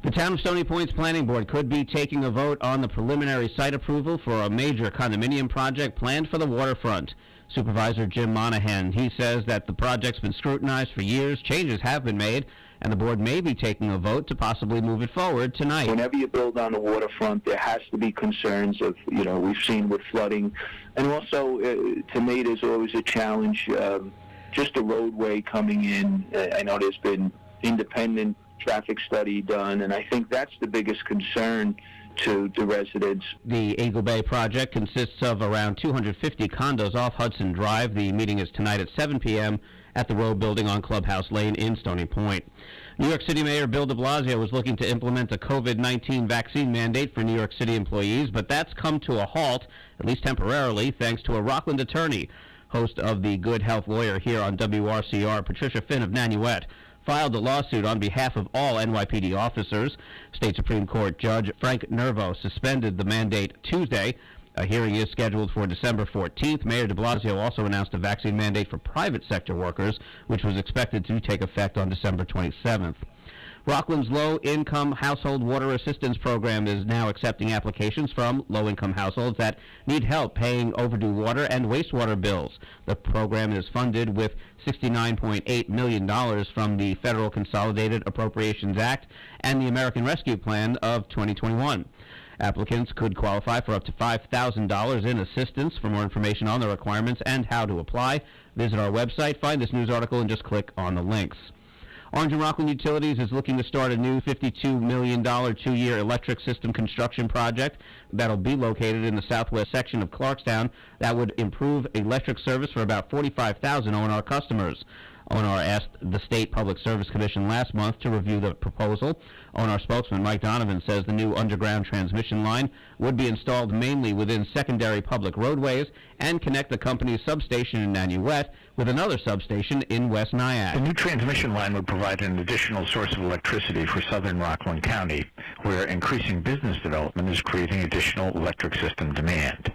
The Town of Stony Point's Planning Board could be taking a vote on the preliminary site approval for a major condominium project planned for the waterfront. Supervisor Jim Monahan, he says that the project's been scrutinized for years, changes have been made, and the board may be taking a vote to possibly move it forward tonight. Whenever you build on the waterfront, there has to be concerns of, we've seen with flooding. And also, to me, there's always a challenge, just a roadway coming in. I know there's been independent traffic study done, and I think that's the biggest concern to the residents. The Eagle Bay project consists of around 250 condos off Hudson Drive. The meeting is tonight at 7 p.m. at the Row Building on Clubhouse Lane in Stony Point. New York City Mayor Bill de Blasio was looking to implement a COVID-19 vaccine mandate for New York City employees, but that's come to a halt, at least temporarily, thanks to a Rockland attorney. Host of the Good Health Lawyer here on WRCR, Patricia Finn of Nanuet, filed a lawsuit on behalf of all NYPD officers. State Supreme Court Judge Frank Nervo suspended the mandate Tuesday. A hearing is scheduled for December 14th. Mayor de Blasio also announced a vaccine mandate for private sector workers, which was expected to take effect on December 27th. Rockland's Low-Income Household Water Assistance Program is now accepting applications from low-income households that need help paying overdue water and wastewater bills. The program is funded with $69.8 million from the Federal Consolidated Appropriations Act and the American Rescue Plan of 2021. Applicants could qualify for up to $5,000 in assistance. For more information on the requirements and how to apply, visit our website, find this news article, and just click on the links. Orange and Rockland Utilities is looking to start a new $52 million two-year electric system construction project that'll be located in the southwest section of Clarkstown. That would improve electric service for about 45,000 O&R customers. O&R asked the State Public Service Commission last month to review the proposal. O&R spokesman Mike Donovan says the new underground transmission line would be installed mainly within secondary public roadways and connect the company's substation in Nanuet with another substation in West Nyack. The new transmission line would provide an additional source of electricity for southern Rockland County, where increasing business development is creating additional electric system demand.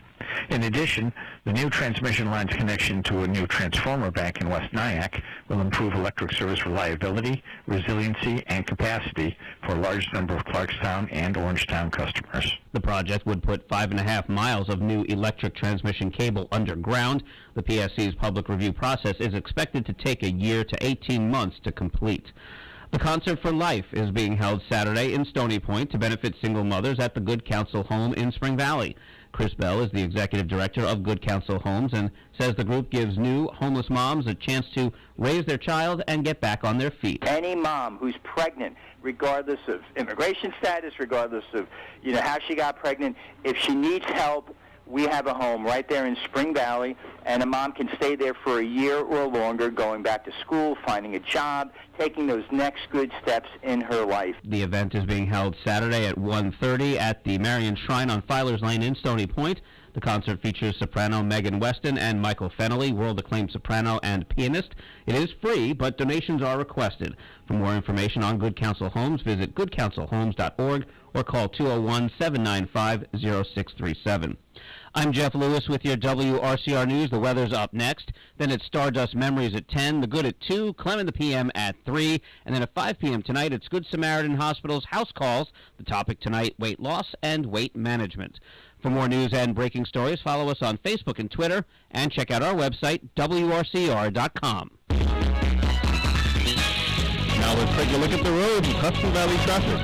In addition, the new transmission line's connection to a new transformer bank in West Nyack will improve electric service reliability, resiliency, and capacity for a large number of Clarkstown and Orangetown customers. The project would put 5.5 miles of new electric transmission cable underground. The PSC's public review process is expected to take a year to 18 months to complete. The Concert for Life is being held Saturday in Stony Point to benefit single mothers at the Good Counsel Home in Spring Valley. Chris Bell is the executive director of Good Counsel Homes and says the group gives new homeless moms a chance to raise their child and get back on their feet. Any mom who's pregnant, regardless of immigration status, regardless of how she got pregnant, if she needs help, we have a home right there in Spring Valley, and a mom can stay there for a year or longer, going back to school, finding a job, taking those next good steps in her life. The event is being held Saturday at 1:30 at the Marian Shrine on Filer's Lane in Stony Point. The concert features soprano Megan Weston and Michael Fennelly, world-acclaimed soprano and pianist. It is free, but donations are requested. For more information on Good Counsel Homes, visit goodcounselhomes.org or call 201-795-0637. I'm Jeff Lewis with your WRCR News. The weather's up next. Then it's Stardust Memories at 10, The Good at 2, Clem in the PM at 3, and then at 5 p.m. tonight, it's Good Samaritan Hospital's House Calls. The topic tonight, weight loss and weight management. For more news and breaking stories, follow us on Facebook and Twitter, and check out our website, WRCR.com. Now let's take a look at the road and Hudson Valley traffic.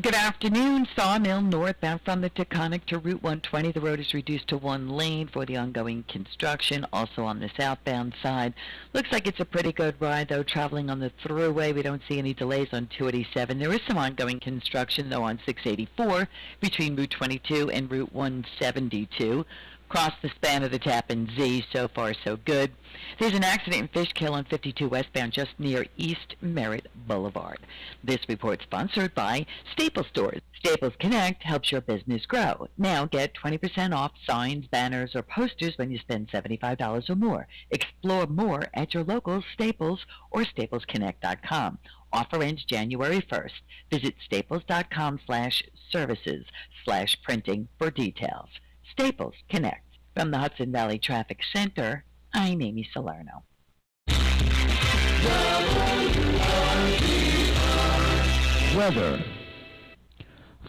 Good afternoon. Sawmill northbound from the Taconic to Route 120. The road is reduced to one lane for the ongoing construction. Also on the southbound side. Looks like it's a pretty good ride, though, traveling on the thruway. We don't see any delays on 287. There is some ongoing construction, though, on 684 between Route 22 and Route 172. Across the span of the Tappan Z, so far so good. There's an accident in Fishkill on 52 westbound just near East Merritt Boulevard. This report sponsored by Staples Stores. Staples Connect helps your business grow. Now get 20% off signs, banners, or posters when you spend $75 or more. Explore more at your local Staples or staplesconnect.com. Offer ends January 1st. Visit staples.com/services/printing for details. Staples Connect. From the Hudson Valley Traffic Center, I'm Amy Salerno. Weather.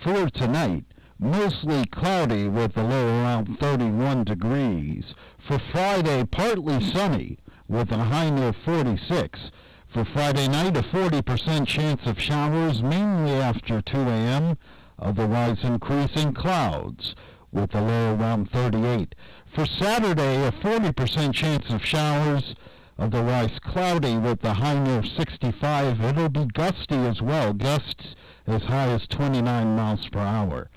For tonight, mostly cloudy with a low around 31 degrees. For Friday, partly sunny with a high near 46. For Friday night, a 40% chance of showers, mainly after 2 a.m., otherwise increasing clouds with a low around 38. For Saturday, a 40% chance of showers, otherwise cloudy with a high near 65. It'll be gusty as well, gusts as high as 29 miles per hour.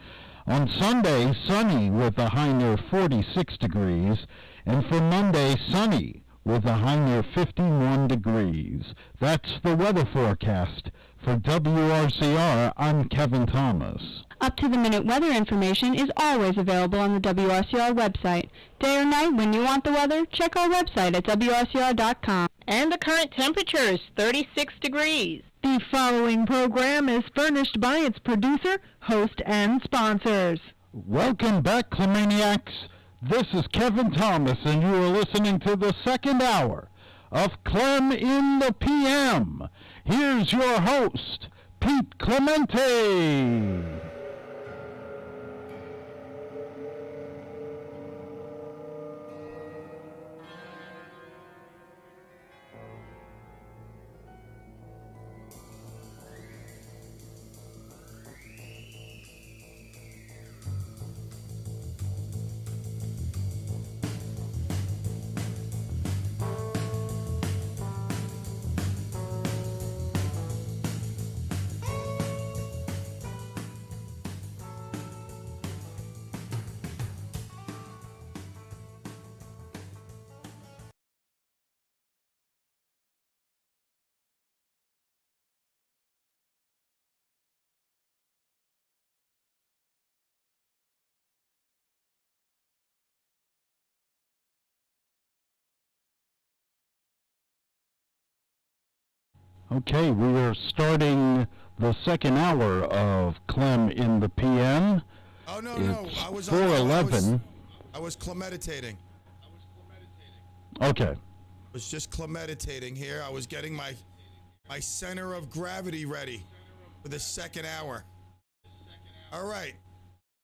On Sunday, sunny with a high near 46 degrees, and for Monday, sunny with a high near 51 degrees. That's the weather forecast. For WRCR, I'm Kevin Thomas. Up-to-the-minute weather information is always available on the WRCR website. Day or night, when you want the weather, check our website at WRCR.com. And the current temperature is 36 degrees. The following program is furnished by its producer, host, and sponsors. Welcome back, Clemaniacs. This is Kevin Thomas, and you are listening to the second hour of Clem in the PM. Here's your host, Pete Clemente. Okay, we are starting the second hour of Clem in the PM. Oh, no, it's I was 4:11. I was clemeditating. Okay. I was just clemeditating here. I was getting my center of gravity ready for the second hour. All right.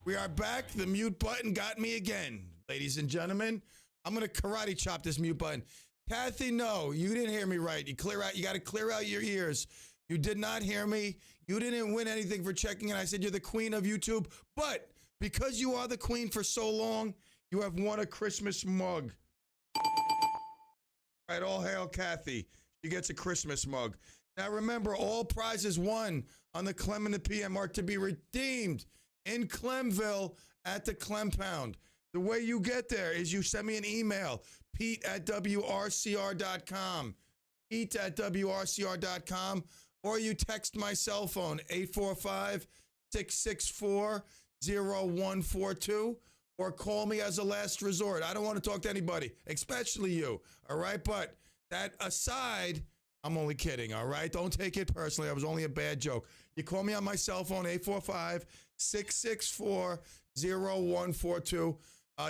We are back. The mute button got me again. Ladies and gentlemen, I'm going to karate chop this mute button. Kathy, no, you didn't hear me right. You got to clear out your ears. You did not hear me. You didn't win anything for checking in. I said you're the queen of YouTube. But because you are the queen for so long, you have won a Christmas mug. All right, all hail Kathy. She gets a Christmas mug. Now remember, all prizes won on the CLEM and the PM are to be redeemed in Clemville at the CLEM Pound. The way you get there is you send me an email, pete@wrcr.com, pete@wrcr.com, or you text my cell phone, 845-664-0142, or call me as a last resort. I don't want to talk to anybody, especially you, all right? But that aside, I'm only kidding, all right? Don't take it personally. That was only a bad joke. You call me on my cell phone, 845-664-0142.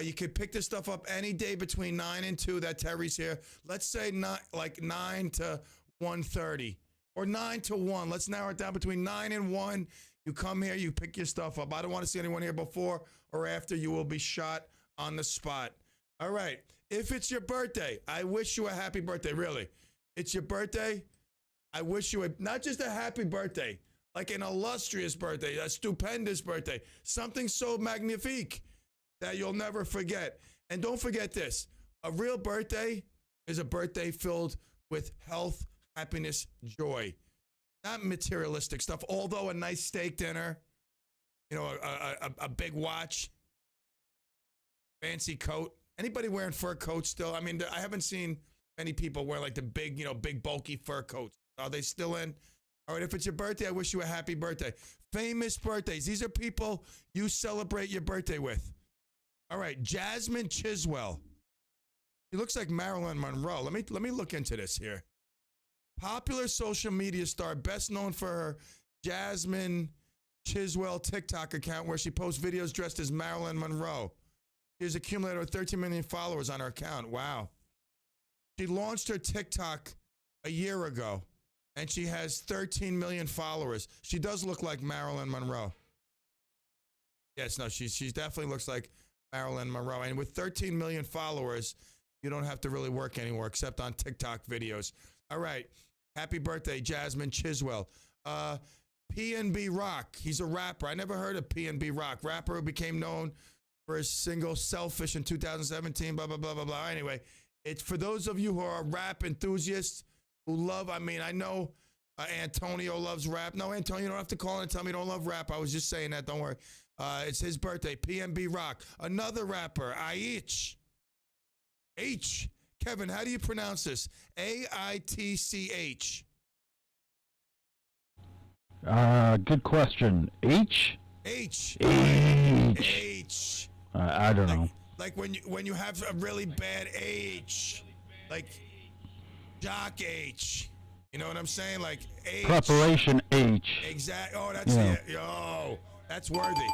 You can pick this stuff up any day between 9 and 2 that Terry's here. Let's say like 9 to 1:30 or 9 to 1. Let's narrow it down between 9 and 1. You come here, you pick your stuff up. I don't want to see anyone here before or after. You will be shot on the spot. All right. If it's your birthday, I wish you a happy birthday, really. It's your birthday. I wish you not just a happy birthday, like an illustrious birthday, a stupendous birthday, something so magnifique that you'll never forget. And don't forget this, a real birthday is a birthday filled with health, happiness, joy, not materialistic stuff, although a nice steak dinner, you know, a big watch, fancy coat. Anybody wearing fur coats still? I mean, I haven't seen many people wear like the big, you know, big bulky fur coats. Are they still in? All right, if it's your birthday, I wish you a happy birthday. Famous birthdays. These are people you celebrate your birthday with. All right, Jasmine Chiswell. She looks like Marilyn Monroe. Let me look into this here. Popular social media star, best known for her Jasmine Chiswell TikTok account where she posts videos dressed as Marilyn Monroe. She has accumulated over 13 million followers on her account. Wow. She launched her TikTok a year ago, and she has 13 million followers. She does look like Marilyn Monroe. Yes, no, she definitely looks like Marilyn Monroe. And with 13 million followers, you don't have to really work anymore except on TikTok videos. All right. Happy birthday, Jasmine Chiswell. P&B Rock. He's a rapper. I never heard of P&B Rock. Rapper who became known for his single Selfish in 2017, blah, blah, blah, blah, blah. Anyway, it's for those of you who are rap enthusiasts who love, I know Antonio loves rap. No, Antonio, you don't have to call in and tell me you don't love rap. I was just saying that. Don't worry. It's his birthday. P&B Rock. Another rapper, Aitch. Kevin, how do you pronounce this? Aitch. Good question. H? H. I don't know. Like when you have a really bad H, like Jock H. You know what I'm saying? Like H. Preparation H. Exactly. Oh, that's it. Yo, that's worthy.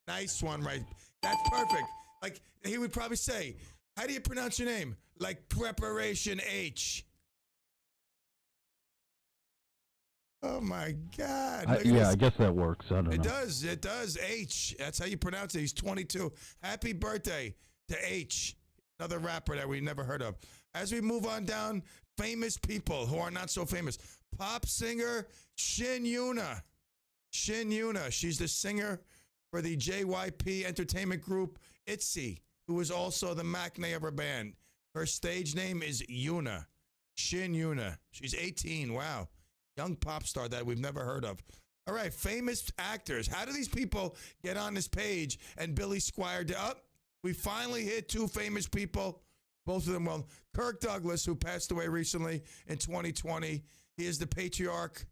Nice one, right? That's perfect. Like he would probably say, how do you pronounce your name? Like Preparation H. Oh my God. I guess that works. I don't know. It does. H. That's how you pronounce it. He's 22. Happy birthday to H. Another rapper that we never heard of. As we move on down, famous people who are not so famous. Pop singer Shin Yuna. She's the singer for the JYP entertainment group ITZY, who is also the maknae of her band. Her stage name is Yuna. Shin Yuna. She's 18. Wow. Young pop star that we've never heard of. All right, famous actors. How do these people get on this page? And Billy Squire, we finally hit two famous people. Both of them, well, Kirk Douglas, who passed away recently in 2020. He is the patriarch.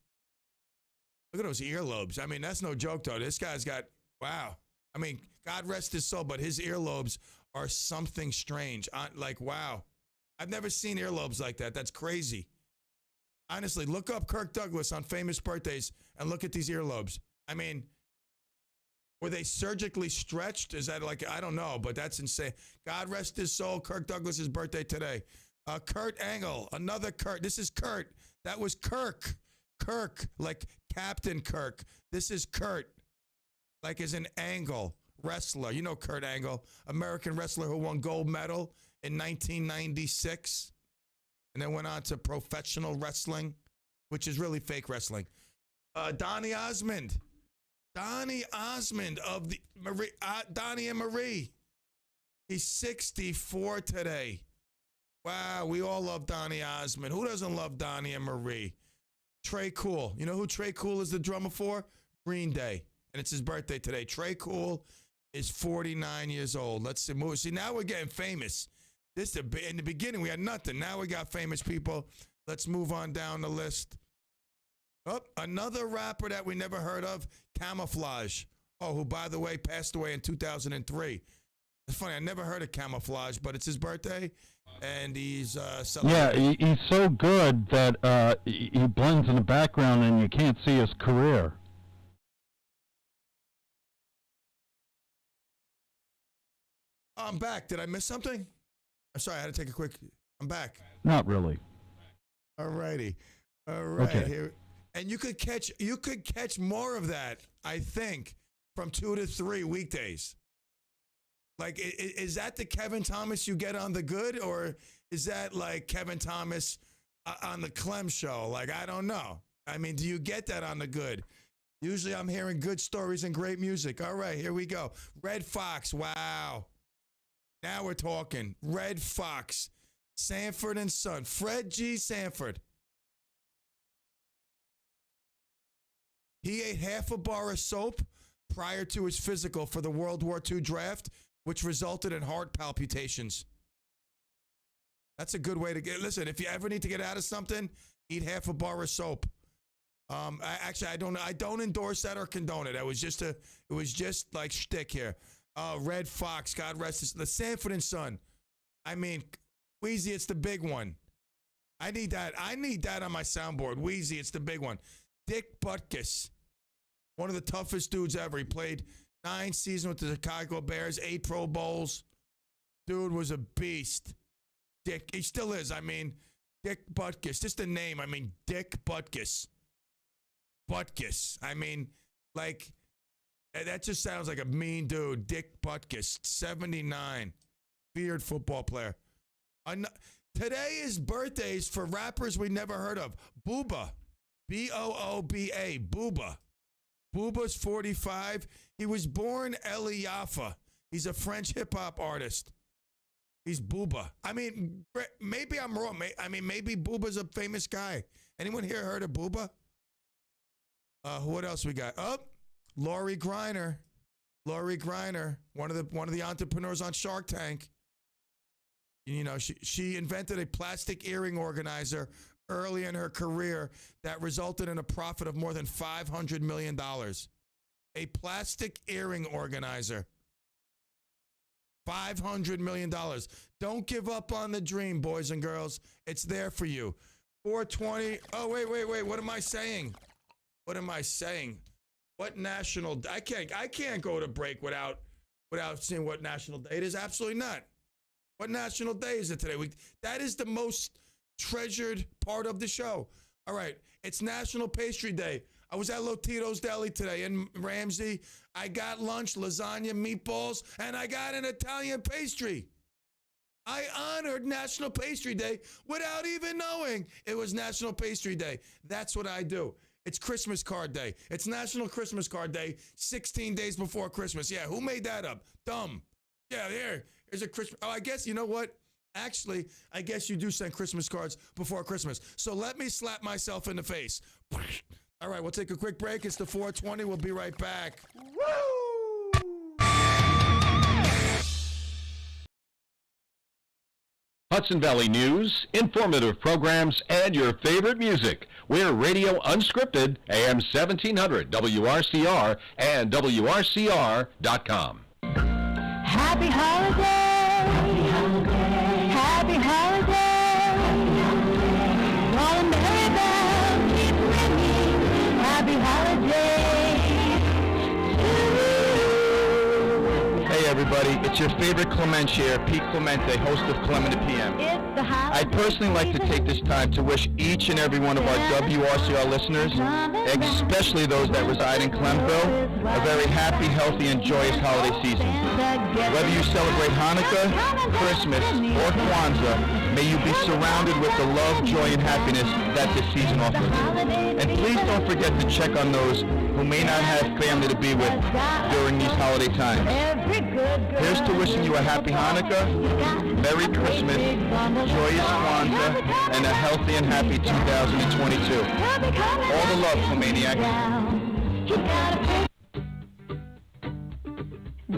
Look at those earlobes. I mean, that's no joke, though. This guy's got, wow. I mean, God rest his soul, but his earlobes are something strange. Like, wow. I've never seen earlobes like that. That's crazy. Honestly, look up Kirk Douglas on famous birthdays and look at these earlobes. I mean, were they surgically stretched? Is that like, I don't know, but that's insane. God rest his soul. Kirk Douglas's birthday today. Kurt Angle, another Kurt. This is Kurt. That was Kirk. Kirk, like Captain Kirk. This is Kurt, like as an Angle wrestler. You know Kurt Angle, American wrestler who won gold medal in 1996. And then went on to professional wrestling, which is really fake wrestling. Donnie Osmond. Donnie Osmond of the Donnie and Marie. He's 64 today. Wow, we all love Donnie Osmond. Who doesn't love Donnie and Marie? Trey Cool. You know who Trey Cool is the drummer for? Green Day. And it's his birthday today. Trey Cool is 49 years old. Let's see. See, now we're getting famous. In the beginning, we had nothing. Now we got famous people. Let's move on down the list. Oh, another rapper that we never heard of, Camouflage. Oh, who, by the way, passed away in 2003. It's funny, I never heard of Camouflage, but it's his birthday, and he's celebrating. Yeah, he's so good that he blends in the background and you can't see his career. I'm back. Did I miss something? I'm sorry, I had to take a quick... I'm back. Not really. All righty. All right. Okay. Here. And you could catch more of that, I think, from 2 to 3 weekdays. Like, is that the Kevin Thomas you get on The Good, or is that like Kevin Thomas on the Clem show? Like, I don't know. I mean, do you get that on The Good? Usually I'm hearing good stories and great music. All right, here we go. Red Fox, wow. Now we're talking. Red Fox, Sanford and Son, Fred G. Sanford. He ate half a bar of soap prior to his physical for the World War II draft, which resulted in heart palpitations. That's a good way to get. Listen, if you ever need to get out of something, eat half a bar of soap. I don't endorse that or condone it. It was just like shtick here. Red Fox, God rest his. The Sanford and Son. I mean, Wheezy, it's the big one. I need that on my soundboard. Wheezy, it's the big one. Dick Butkus, one of the toughest dudes ever. He played 9 seasons with the Chicago Bears, 8 Pro Bowls. Dude was a beast. Dick, he still is. I mean, Dick Butkus, just the name. I mean, Dick Butkus. Butkus. I mean, like, that just sounds like a mean dude. Dick Butkus, 79. Feared football player. Today is birthdays for rappers we never heard of. Booba. B-O-O-B-A. Booba. Booba's 45. He was born Eli Yaffa. He's a French hip-hop artist. He's Booba. I mean, maybe I'm wrong. Maybe Booba's a famous guy. Anyone here heard of Booba? What else we got? Oh, Lori Greiner. Lori Greiner, one of the entrepreneurs on Shark Tank. You know, she invented a plastic earring organizer early in her career that resulted in a profit of more than $500 million. A plastic earring organizer. $500 million. Don't give up on the dream, boys and girls. It's there for you. 420. Oh, wait. What am I saying? What national? I can't go to break without seeing what national day it is. Absolutely not. What national day is it today? That is the most treasured part of the show. All right. It's National Pastry Day. I was at Lotito's Deli today in Ramsey. I got lunch, lasagna, meatballs, and I got an Italian pastry. I honored National Pastry Day without even knowing it was National Pastry Day. That's what I do. It's Christmas card day. It's National Christmas Card Day, 16 days before Christmas. Yeah, who made that up? Dumb. Yeah, here's a Christmas. Oh, I guess, you know what? Actually, I guess you do send Christmas cards before Christmas. So let me slap myself in the face. All right, we'll take a quick break. It's the 420. We'll be right back. Woo! Hudson Valley News, informative programs, and your favorite music. We're Radio Unscripted, AM 1700, WRCR, and WRCR.com. Happy holiday! Happy holiday! Happy holiday! All the merry bells keep ringing. Happy holiday to you. Hey everybody. everybody. It's your favorite Clemente, Pete Clemente, host of CLEM in the PM. I'd personally like to take this time to wish each and every one of our WRCR listeners, especially those that reside in Clemville, a very happy, healthy, and joyous holiday season. Whether you celebrate Hanukkah, Christmas, or Kwanzaa, may you be surrounded with the love, joy, and happiness that this season offers. And please don't forget to check on those who may not have family to be with during these holiday times. Here's to wishing you a happy Hanukkah, Merry Christmas, joyous Kwanzaa, and a healthy and happy 2022. All the love, Clemaniacs.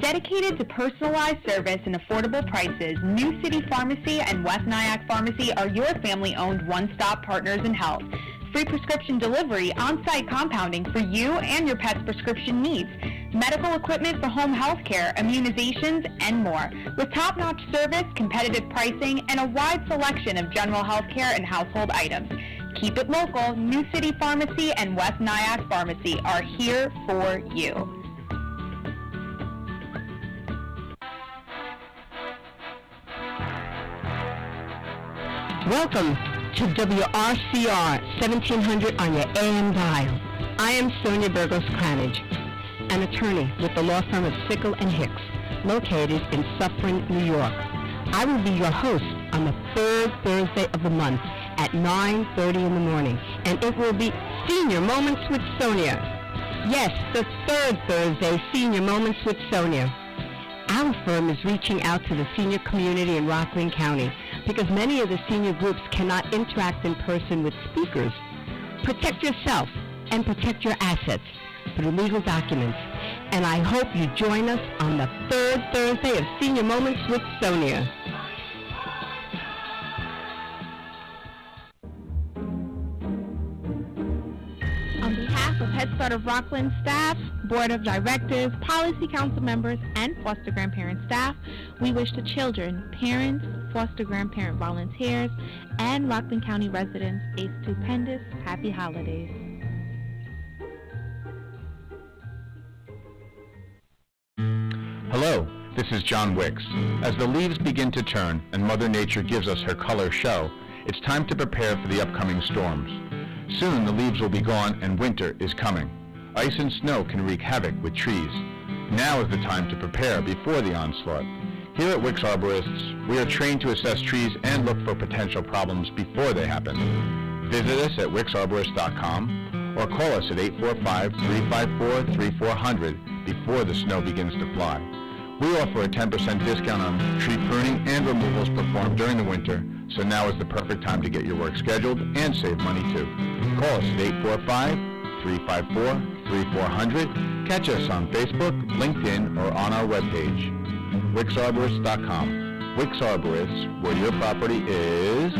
Dedicated to personalized service and affordable prices, New City Pharmacy and West Nyack Pharmacy are your family-owned one-stop partners in health. Free prescription delivery, on-site compounding for you and your pet's prescription needs, medical equipment for home health care, immunizations, and more. With top-notch service, competitive pricing, and a wide selection of general health care and household items. Keep it local. New City Pharmacy and West Nyack Pharmacy are here for you. Welcome to WRCR 1700 on your AM dial. I am Sonia Burgos-Cranage, an attorney with the law firm of Sickle and Hicks, located in Suffern, New York. I will be your host on the third Thursday of the month at 9:30 in the morning, and it will be Senior Moments with Sonia. Yes, the third Thursday, Senior Moments with Sonia. Our firm is reaching out to the senior community in Rockland County because many of the senior groups cannot interact in person with speakers. Protect yourself and protect your assets through legal documents. And I hope you join us on the third Thursday of Senior Moments with Sonia. On behalf of Head Start of Rockland staff, Board of Directors, Policy Council members, and foster grandparent staff, we wish the children, parents, foster grandparent volunteers, and Rockland County residents a stupendous happy holidays. Hello, this is John Wicks. As the leaves begin to turn and Mother Nature gives us her color show, it's time to prepare for the upcoming storms. Soon the leaves will be gone and winter is coming. Ice and snow can wreak havoc with trees. Now is the time to prepare before the onslaught. Here at Wicks Arborists, we are trained to assess trees and look for potential problems before they happen. Visit us at wicksarborist.com or call us at 845-354-3400 before the snow begins to fly. We offer a 10% discount on tree pruning and removals performed during the winter, so now is the perfect time to get your work scheduled and save money too. Call us at 845-354-3400. Catch us on Facebook, LinkedIn, or on our webpage, wicksarborist.com. Wicks Arborists, where your property is...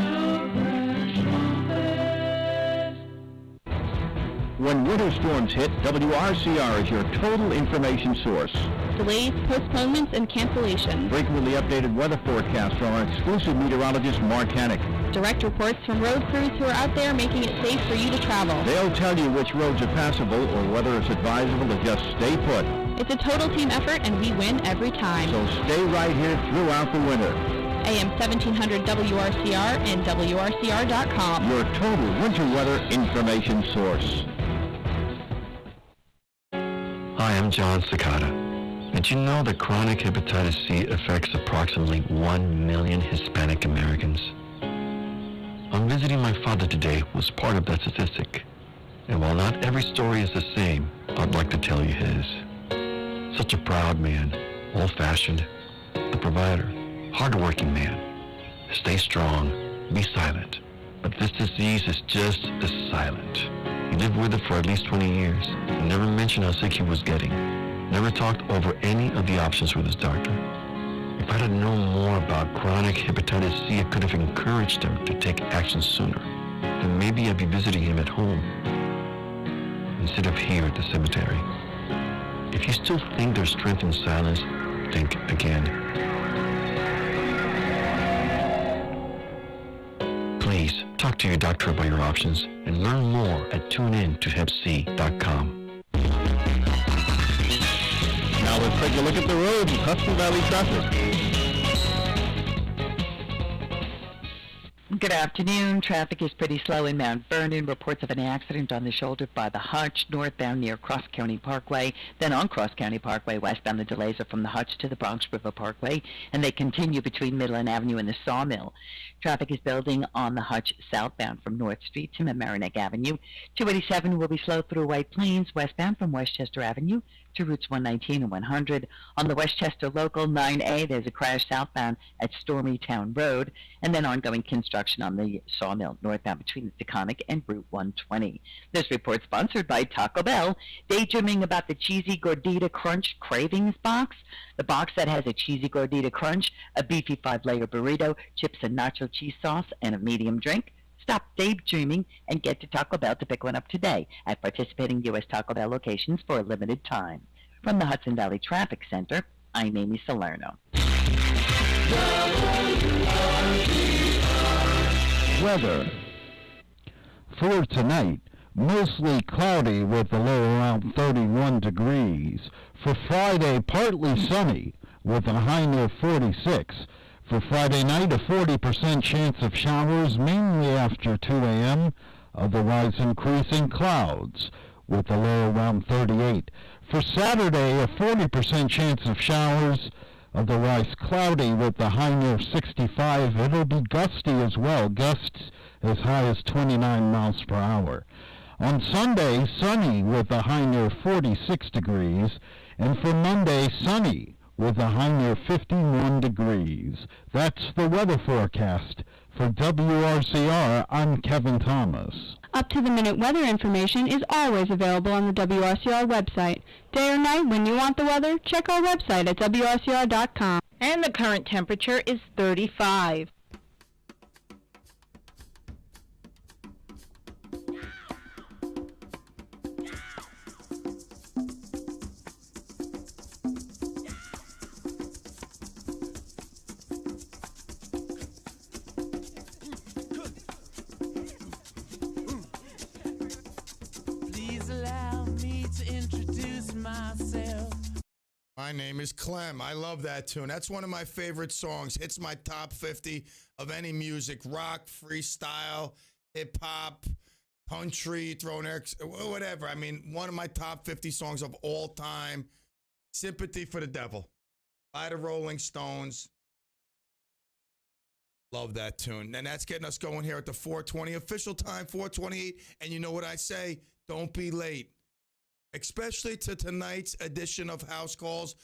When winter storms hit, WRCR is your total information source. Delays, postponements, and cancellations. Frequently updated weather forecasts from our exclusive meteorologist, Mark Hannick. Direct reports from road crews who are out there making it safe for you to travel. They'll tell you which roads are passable or whether it's advisable to just stay put. It's a total team effort, and we win every time. So stay right here throughout the winter. AM 1700 WRCR and WRCR.com. Your total winter weather information source. Hi, I'm John Cicada. Did you know that chronic hepatitis C affects approximately 1 million Hispanic Americans? On visiting my father today was part of that statistic. And while not every story is the same, I'd like to tell you his. Such a proud man, old-fashioned, the provider, hard-working man. Stay strong, be silent. But this disease is just as silent. He lived with it for at least 20 years and never mentioned how sick he was getting. Never talked over any of the options with his doctor. If I'd have known more about chronic hepatitis C, I could have encouraged him to take action sooner. Then maybe I'd be visiting him at home instead of here at the cemetery. If you still think there's strength in silence, think again. Please talk to your doctor about your options and learn more at tuneintohepc.com. Now Now let's take a look at the road and Hudson Valley traffic. Good afternoon. Traffic is pretty slow in Mount Vernon. Reports of an accident on the shoulder by the Hutch, northbound near Cross County Parkway. Then on Cross County Parkway, westbound, the delays are from the Hutch to the Bronx River Parkway, and they continue between Midland Avenue and the Sawmill. Traffic is building on the Hutch southbound from North Street to Mamaroneck Avenue. 287 will be slow through White Plains, westbound from Westchester Avenue to routes 119 and 100. On the Westchester Local 9A, there's a crash southbound at Stormy Town Road, and then ongoing construction on the Sawmill northbound between the Taconic and Route 120. This report sponsored by Taco Bell. Daydreaming about the Cheesy Gordita Crunch Cravings box? The box that has a Cheesy Gordita Crunch, a beefy 5-layer burrito, chips and nacho cheese sauce, and a medium drink. Stop daydreaming and get to Taco Bell to pick one up today at participating U.S. Taco Bell locations for a limited time. From the Hudson Valley Traffic Center, I'm Amy Salerno. Weather. For tonight, mostly cloudy with a low around 31 degrees. For Friday, partly sunny with a high near 46. For Friday night, a 40% chance of showers, mainly after 2 a.m., otherwise increasing clouds, with a low around 38. For Saturday, a 40% chance of showers, otherwise cloudy, with a high near 65. It'll be gusty as well, gusts as high as 29 miles per hour. On Sunday, sunny with a high near 46 degrees, and for Monday, sunny with a high near 51 degrees. That's the weather forecast. For WRCR, I'm Kevin Thomas. Up-to-the-minute weather information is always available on the WRCR website. Day or night, when you want the weather, check our website at WRCR.com. And the current temperature is 35. My name is Clem. I love that tune. That's one of my favorite songs. It's my top 50 of any music, rock, freestyle, hip-hop, country, throwing X, whatever. I mean, one of my top 50 songs of all time. Sympathy for the Devil by the Rolling Stones. Love that tune. And that's getting us going here at the 420 official time, 428. And you know what I say? Don't be late. Especially to tonight's edition of House Calls,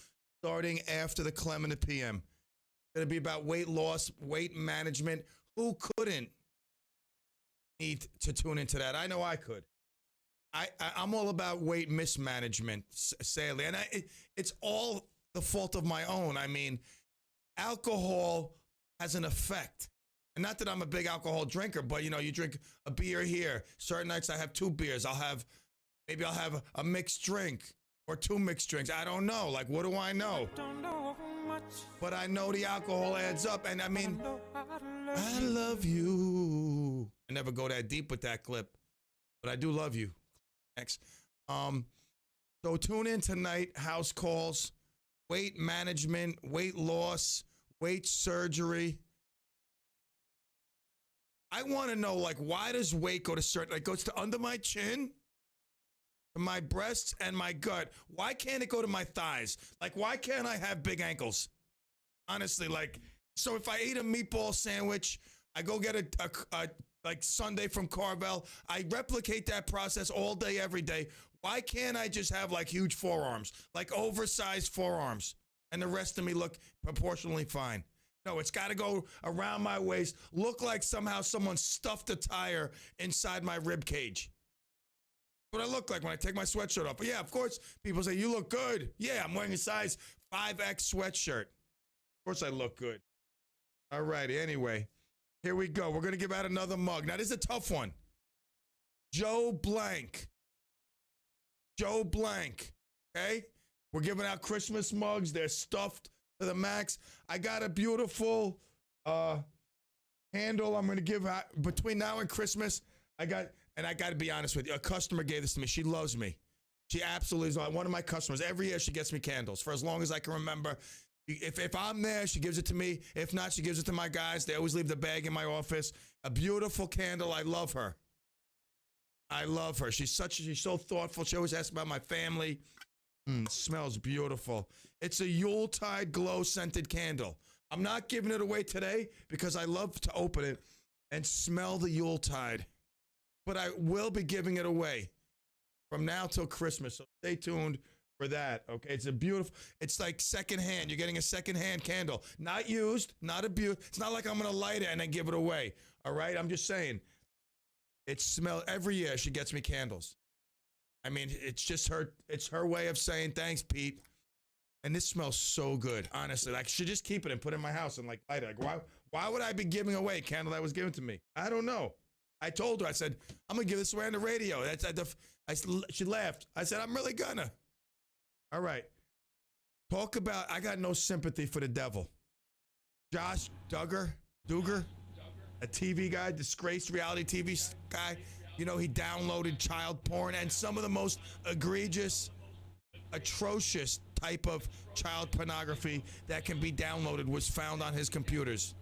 starting after the CLEM and the PM. It's going to be about weight loss, weight management. Who couldn't need to tune into that? I know I could. I'm all about weight mismanagement, sadly. And it's all the fault of my own. I mean, alcohol has an effect. And not that I'm a big alcohol drinker, but, you know, you drink a beer here. Certain nights I have 2 beers. Maybe I'll have a mixed drink or 2 mixed drinks. I don't know. Like, what do I know? But I know the alcohol adds up. And I mean, I love you. I never go that deep with that clip, but I do love you. Next. So tune in tonight. House Calls, weight management, weight loss, weight surgery. I want to know, like, why does weight go to certain, like, goes to under my chin, to my breasts, and my gut? Why can't it go to my thighs? Like, why can't I have big ankles? Honestly, like, so if I eat a meatball sandwich, I go get a like Sunday from Carvel, I replicate that process all day, every day. Why can't I just have, like, huge forearms, like oversized forearms, and the rest of me look proportionally fine? No, it's got to go around my waist, look like somehow someone stuffed a tire inside my rib cage. What I look like when I take my sweatshirt off. But yeah, of course, people say, you look good. Yeah, I'm wearing a size 5X sweatshirt. Of course I look good. All righty, anyway, here we go. We're going to give out another mug. Now, this is a tough one. Joe Blank. Joe Blank, okay? We're giving out Christmas mugs. They're stuffed to the max. I got a beautiful handle I'm going to give out between now and Christmas. I got to be honest with you. A customer gave this to me. She loves me. She absolutely is one of my customers. Every year she gets me candles for as long as I can remember. If I'm there, she gives it to me. If not, she gives it to my guys. They always leave the bag in my office. A beautiful candle. I love her. I love her. She's so thoughtful. She always asks about my family. Smells beautiful. It's a Yuletide glow scented candle. I'm not giving it away today because I love to open it and smell the Yuletide. But I will be giving it away from now till Christmas. So stay tuned for that. Okay. It's like secondhand. You're getting a secondhand candle. Not used, not abused. It's not like I'm going to light it and then give it away. All right. I'm just saying. Every year she gets me candles. I mean, it's her way of saying thanks, Pete. And this smells so good, honestly. Like, I should just keep it and put it in my house and like light it. Like, why would I be giving away a candle that was given to me? I don't know. I told her, I said, I'm gonna give this away on the radio. She laughed. I said, I'm really gonna. All right. I got no sympathy for the devil. Josh Duggar, a TV guy, disgraced reality TV guy. You know, he downloaded child porn and some of the most egregious, atrocious type of child pornography that can be downloaded was found on his computers.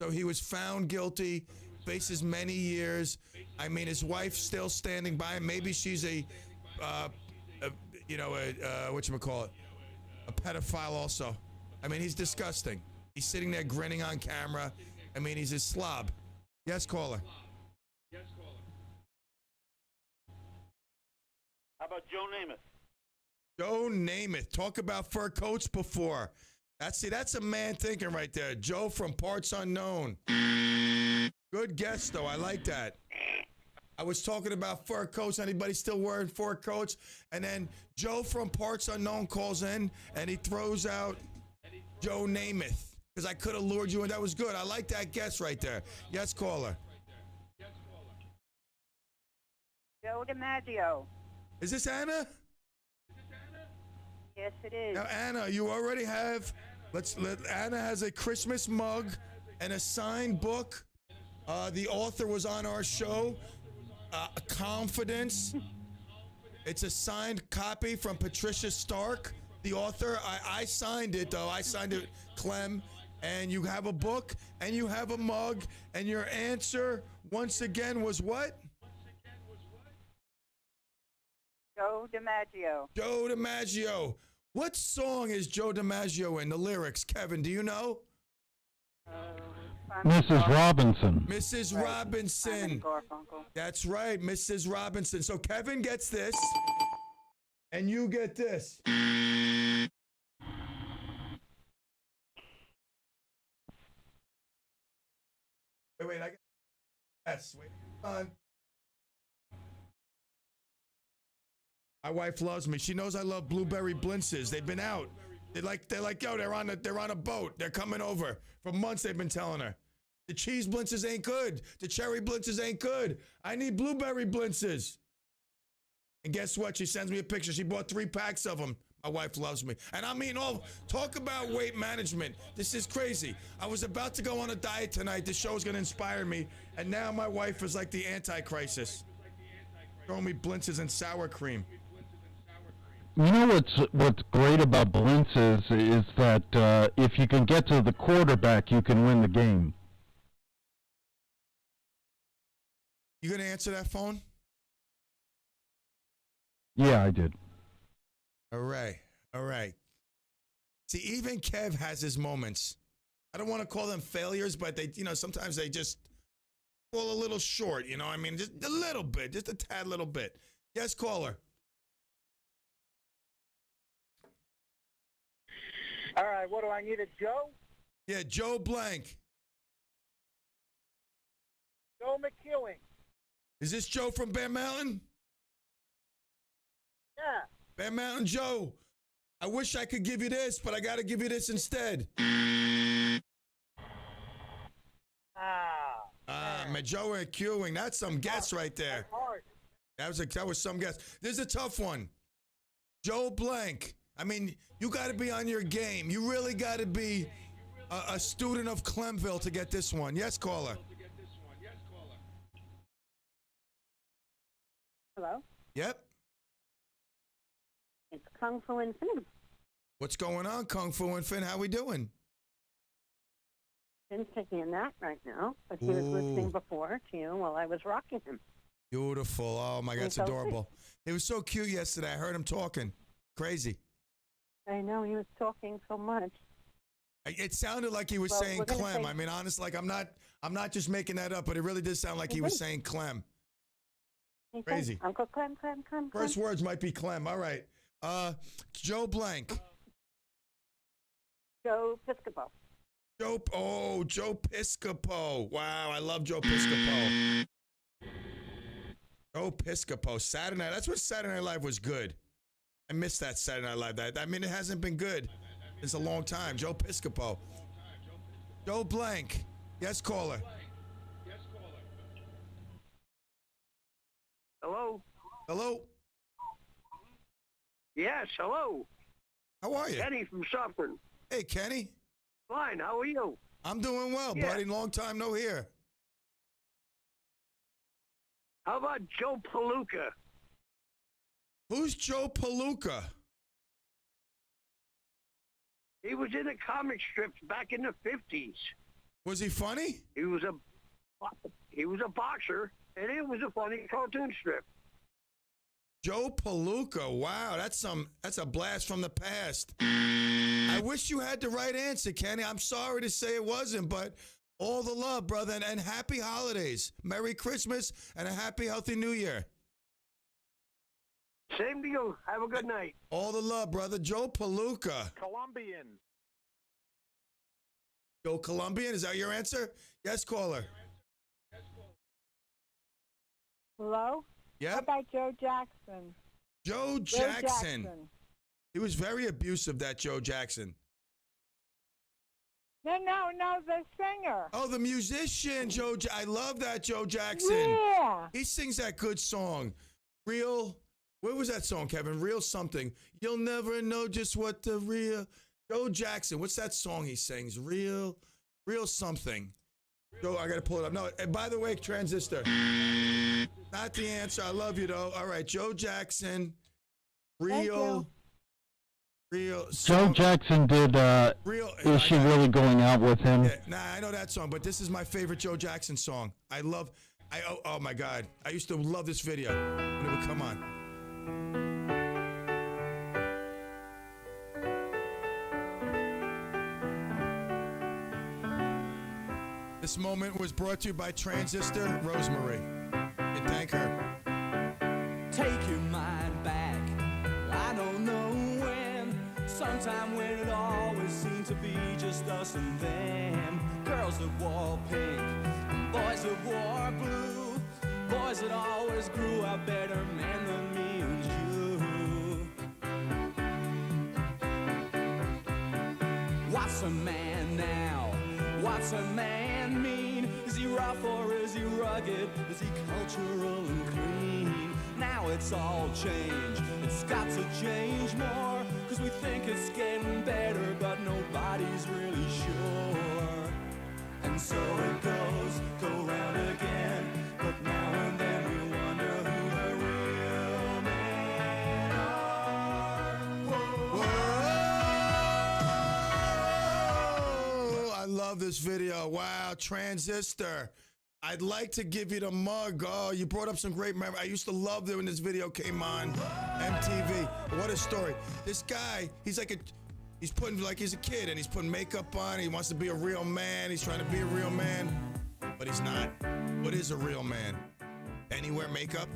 So he was found guilty, faces many years. I mean, his wife's still standing by him. Maybe she's whatchamacallit, a pedophile also. I mean, he's disgusting. He's sitting there grinning on camera. I mean, he's a slob. Yes, caller. How about Joe Namath? Joe Namath. Talk about fur coats before. That's a man thinking right there. Joe from Parts Unknown. Good guess, though. I like that. I was talking about fur coats. Anybody still wearing fur coats? And then Joe from Parts Unknown calls in, and he throws out Joe Namath. Because I could have lured you in. That was good. I like that guess right there. Yes, caller. Joe DiMaggio. Is this Anna? Yes, it is. Now, Anna, you already have. Anna has a Christmas mug and a signed book. The author was on our show. Confidence. It's a signed copy from Patricia Stark, the author. I signed it, though. I signed it, Clem. And you have a book, and you have a mug, and your answer, once again, was what? Joe DiMaggio. Joe DiMaggio. What song is Joe DiMaggio in? The lyrics, Kevin, do you know? Mrs. Robinson. Mrs. Robinson. That's right, Mrs. Robinson. So Kevin gets this, and you get this. Wait, I got yes. Wait, on. My wife loves me. She knows I love blueberry blintzes. They've been out. They're like, yo, they're on a boat. They're coming over. For months they've been telling her. The cheese blintzes ain't good. The cherry blintzes ain't good. I need blueberry blintzes. And guess what? She sends me a picture. She bought 3 packs of them. My wife loves me. And I mean, talk about weight management. This is crazy. I was about to go on a diet tonight. This show's going to inspire me. And now my wife is like the anti-crisis. Throwing me blintzes and sour cream. You know what's great about blintzes is that if you can get to the quarterback, you can win the game. You going to answer that phone? Yeah, I did. All right. See, even Kev has his moments. I don't want to call them failures, but they, sometimes they just fall a little short, I mean, just a little bit, just a tad little bit. Yes, caller. All right, what do I need, a Joe? Yeah, Joe Blank. Joe McEwing. Is this Joe from Bear Mountain? Yeah. Bear Mountain Joe, I wish I could give you this, but I got to give you this instead. Joe McEwing. That's some guess right there. That was some guess. This is a tough one. Joe Blank. I mean, you got to be on your game. You really got to be a student of Clemville to get this one. Yes, caller. Hello? Yep. It's Kung Fu and Finn. What's going on, Kung Fu and Finn? How we doing? Finn's taking a nap right now, but he was listening before to you while I was rocking him. Beautiful. Oh, my God, it's adorable. It was so cute yesterday. I heard him talking. Crazy. I know, he was talking so much. It sounded like he was saying Clem. I mean, honestly, like I'm not just making that up, but it really did sound like he was saying Clem. Crazy. Uncle Clem. First words might be Clem. All right. Joe Blank. Joe Piscopo. Joe Piscopo. Wow, I love Joe Piscopo. Joe Piscopo. Saturday Night. That's when Saturday Night Live was good. I missed that Saturday Night Live. I mean, it hasn't been good. It's a long time. Joe Piscopo. Joe Blank. Yes, caller. Hello? Hello? Yes, hello. How are you? Kenny from Suffern. Hey, Kenny. Fine, how are you? I'm doing well, buddy. Long time no hear. How about Joe Palooka? Who's Joe Palooka? He was in the comic strips back in the 50s. Was he funny? He was a boxer, and it was a funny cartoon strip. Joe Palooka. Wow, that's a blast from the past. I wish you had the right answer, Kenny. I'm sorry to say it wasn't, but all the love, brother, and happy holidays. Merry Christmas and a happy, healthy New Year. Same to you. Have a good night. All the love, brother. Joe Palooka. Colombian. Joe Colombian, is that your answer? Yes, caller. Hello? Yeah. How about Joe Jackson? Joe Jackson. He was very abusive, that Joe Jackson. No, the singer. Oh, the musician, I love that Joe Jackson. Yeah. He sings that good song. Real, what was that song, Kevin? Real something. You'll never know just what the real. Joe Jackson, what's that song he sings? Real something. Joe, I got to pull it up. No, and by the way, Transistor. Not the answer. I love you, though. All right, Joe Jackson. Real. Joe Jackson did, Is She Really Going Out With Him? Yeah, nah, I know that song, but this is my favorite Joe Jackson song. Oh my God. I used to love this video when it would come on. This moment was brought to you by Transistor Rosemary. And thank her. Take your mind back. I don't know when. Sometime when it always seemed to be just us and them. Girls that wore pink, boys that wore blue. Boys that always grew up better men than me and you. What's a man now? What's a man mean? Is he rough or is he rugged? Is he cultural and clean? Now it's all changed. It's got to change more. Cause we think it's getting better, but nobody's really sure. And so it goes, go round again. But now and then we wonder who the real men are. Whoa. Oh, I love this video. Wow, Transistor. I'd like to give you the mug. Oh, you brought up some great memories. I used to love it when this video came on MTV. What a story. This guy, he's a kid and he's putting makeup on. He wants to be a real man. He's trying to be a real man, but he's not. What is a real man? Anywhere makeup?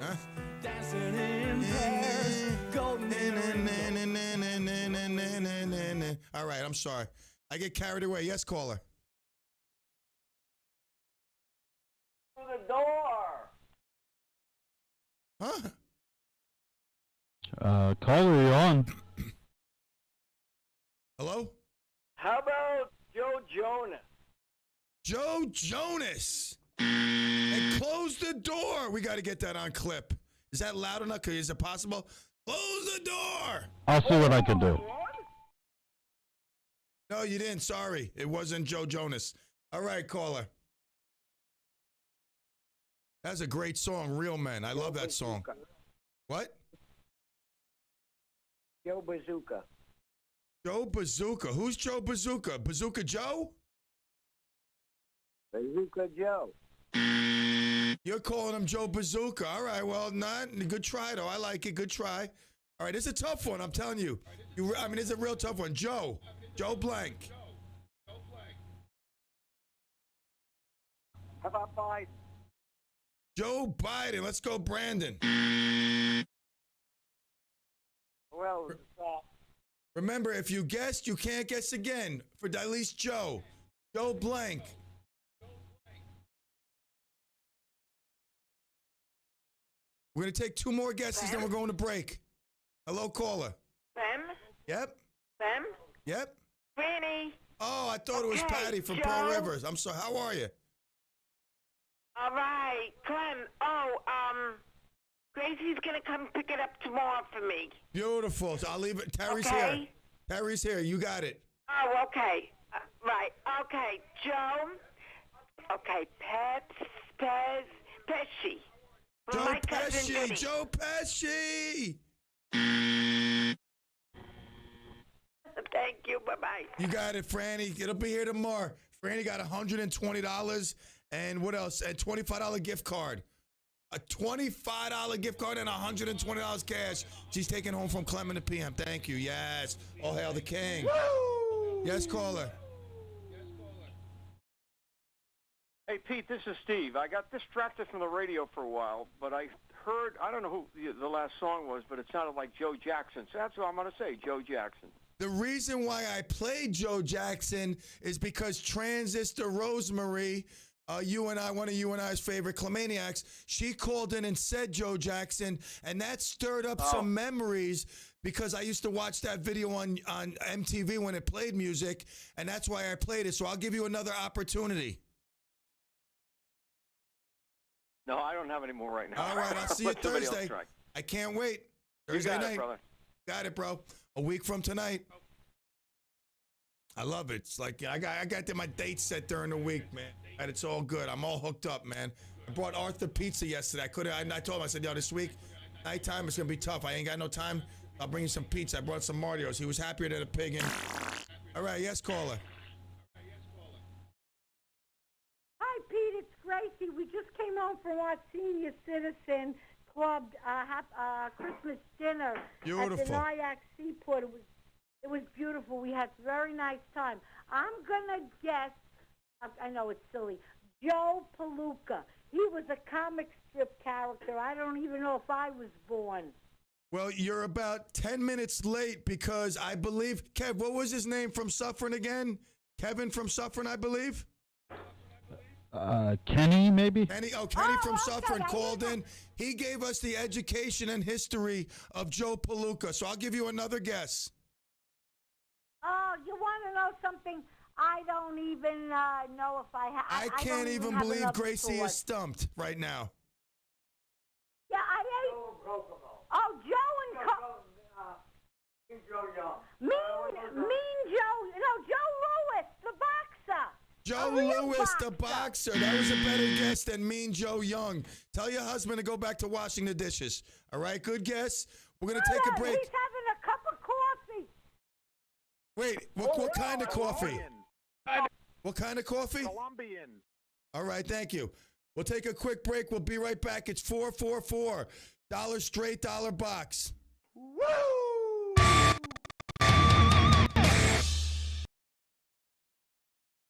Huh? Dancing in pairs, golden All right, I'm sorry. I get carried away. Yes, caller. The door. Huh? Caller, you're on. Hello? How about Joe Jonas? Joe Jonas. And close the door. We got to get that on clip. Is that loud enough? Is it possible? Close the door. I'll see what I can do. No, you didn't. Sorry. It wasn't Joe Jonas. All right, caller. That's a great song, Real Men. I love that song. What? Joe Bazooka. Joe Bazooka. Who's Joe Bazooka? Bazooka Joe? Bazooka Joe. You're calling him Joe Bazooka. All right, well, not good try, though. I like it. Good try. All right, it's a tough one, I'm telling you. It's a real tough one. Joe Blank. How about Biden? Joe Biden. Let's go, Brandon. Well, remember, if you guessed, you can't guess again. For at least Joe. Joe Blank. We're going to take 2 more guesses, then we're going to break. Hello, caller. Clem? Yep. Clem? Yep. Franny? Oh, I thought it was Patty from Pearl Rivers. I'm sorry. How are you? All right, Clem. Gracie's going to come pick it up tomorrow for me. Beautiful. So I'll leave it. Terry's Okay. here. Terry's here. You got it. Oh, okay. Right. Okay, Joe. Okay, Pesci. Joe My cousin Pesci. Judy. Joe Pesci. Thank you. Bye-bye. You got it, Franny. It'll be here tomorrow. Franny got $120 and what else? A $25 gift card. A $25 gift card and $120 cash. She's taking home from Clem in the PM. Thank you. Yes. All hail the king. Woo! Yes, caller. Hey, Pete, this is Steve. I got distracted from the radio for a while, but I heard, I don't know who the last song was, but it sounded like Joe Jackson. So that's what I'm going to say, Joe Jackson. The reason why I played Joe Jackson is because Transistor Rosemary, one of you and I's favorite Clemaniacs, she called in and said Joe Jackson, and that stirred up some memories because I used to watch that video on MTV when it played music, and that's why I played it. So I'll give you another opportunity. No, I don't have any more right now. All right, I'll see you Let somebody else Thursday. try. I can't wait. You Thursday got night. it, brother. Got it, bro. A week from tonight. I love it. It's like I got my dates set during the week, man. And it's all good. I'm all hooked up, man. I brought Arthur pizza yesterday. I told him, I said, yo, this week, nighttime, it's going to be tough. I ain't got no time. I'll bring you some pizza. I brought some Mario's. He was happier than a pig. And... All right, yes, caller. Hi, Pete. It's Gracie. We just came home from our senior citizen club Christmas dinner Beautiful. at the Nyack Seaport. It was beautiful. We had a very nice time. I'm gonna guess. I know it's silly. Joe Palooka. He was a comic strip character. I don't even know if I was born. Well, you're about 10 minutes late because I believe, Kev, what was his name from Suffern again? Kevin from Suffern, I believe? Kenny, maybe? Kenny from Suffern called in. He gave us the education and history of Joe Palooka. So I'll give you another guess. Oh, you want to know something? I don't even know if I have. I can't even believe Gracie is stumped right now. Yeah, I ate. Oh, Joe and Joe Young. Mean Joe. No, Joe Lewis, the boxer. Joe Lewis, the boxer. That was a better guess than Mean Joe Young. Tell your husband to go back to washing the dishes. All right, good guess. We're going to take a break. He's having a cup of coffee. Wait, what kind of coffee? What kind of coffee? Colombian. All right, thank you. We'll take a quick break. We'll be right back. It's 444. Dollar straight, dollar box. Woo!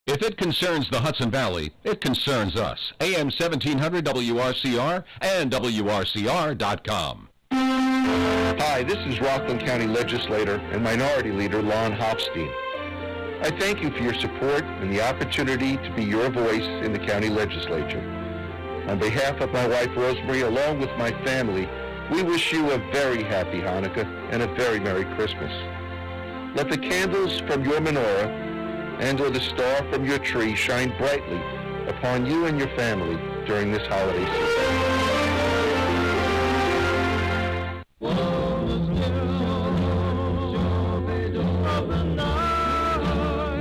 If it concerns the Hudson Valley, it concerns us. AM 1700 WRCR and WRCR.com. Hi, this is Rockland County Legislator and Minority Leader Lon Hopstein. I thank you for your support and the opportunity to be your voice in the county legislature. On behalf of my wife Rosemary, along with my family, we wish you a very happy Hanukkah and a very Merry Christmas. Let the candles from your menorah and or the star from your tree shine brightly upon you and your family during this holiday season.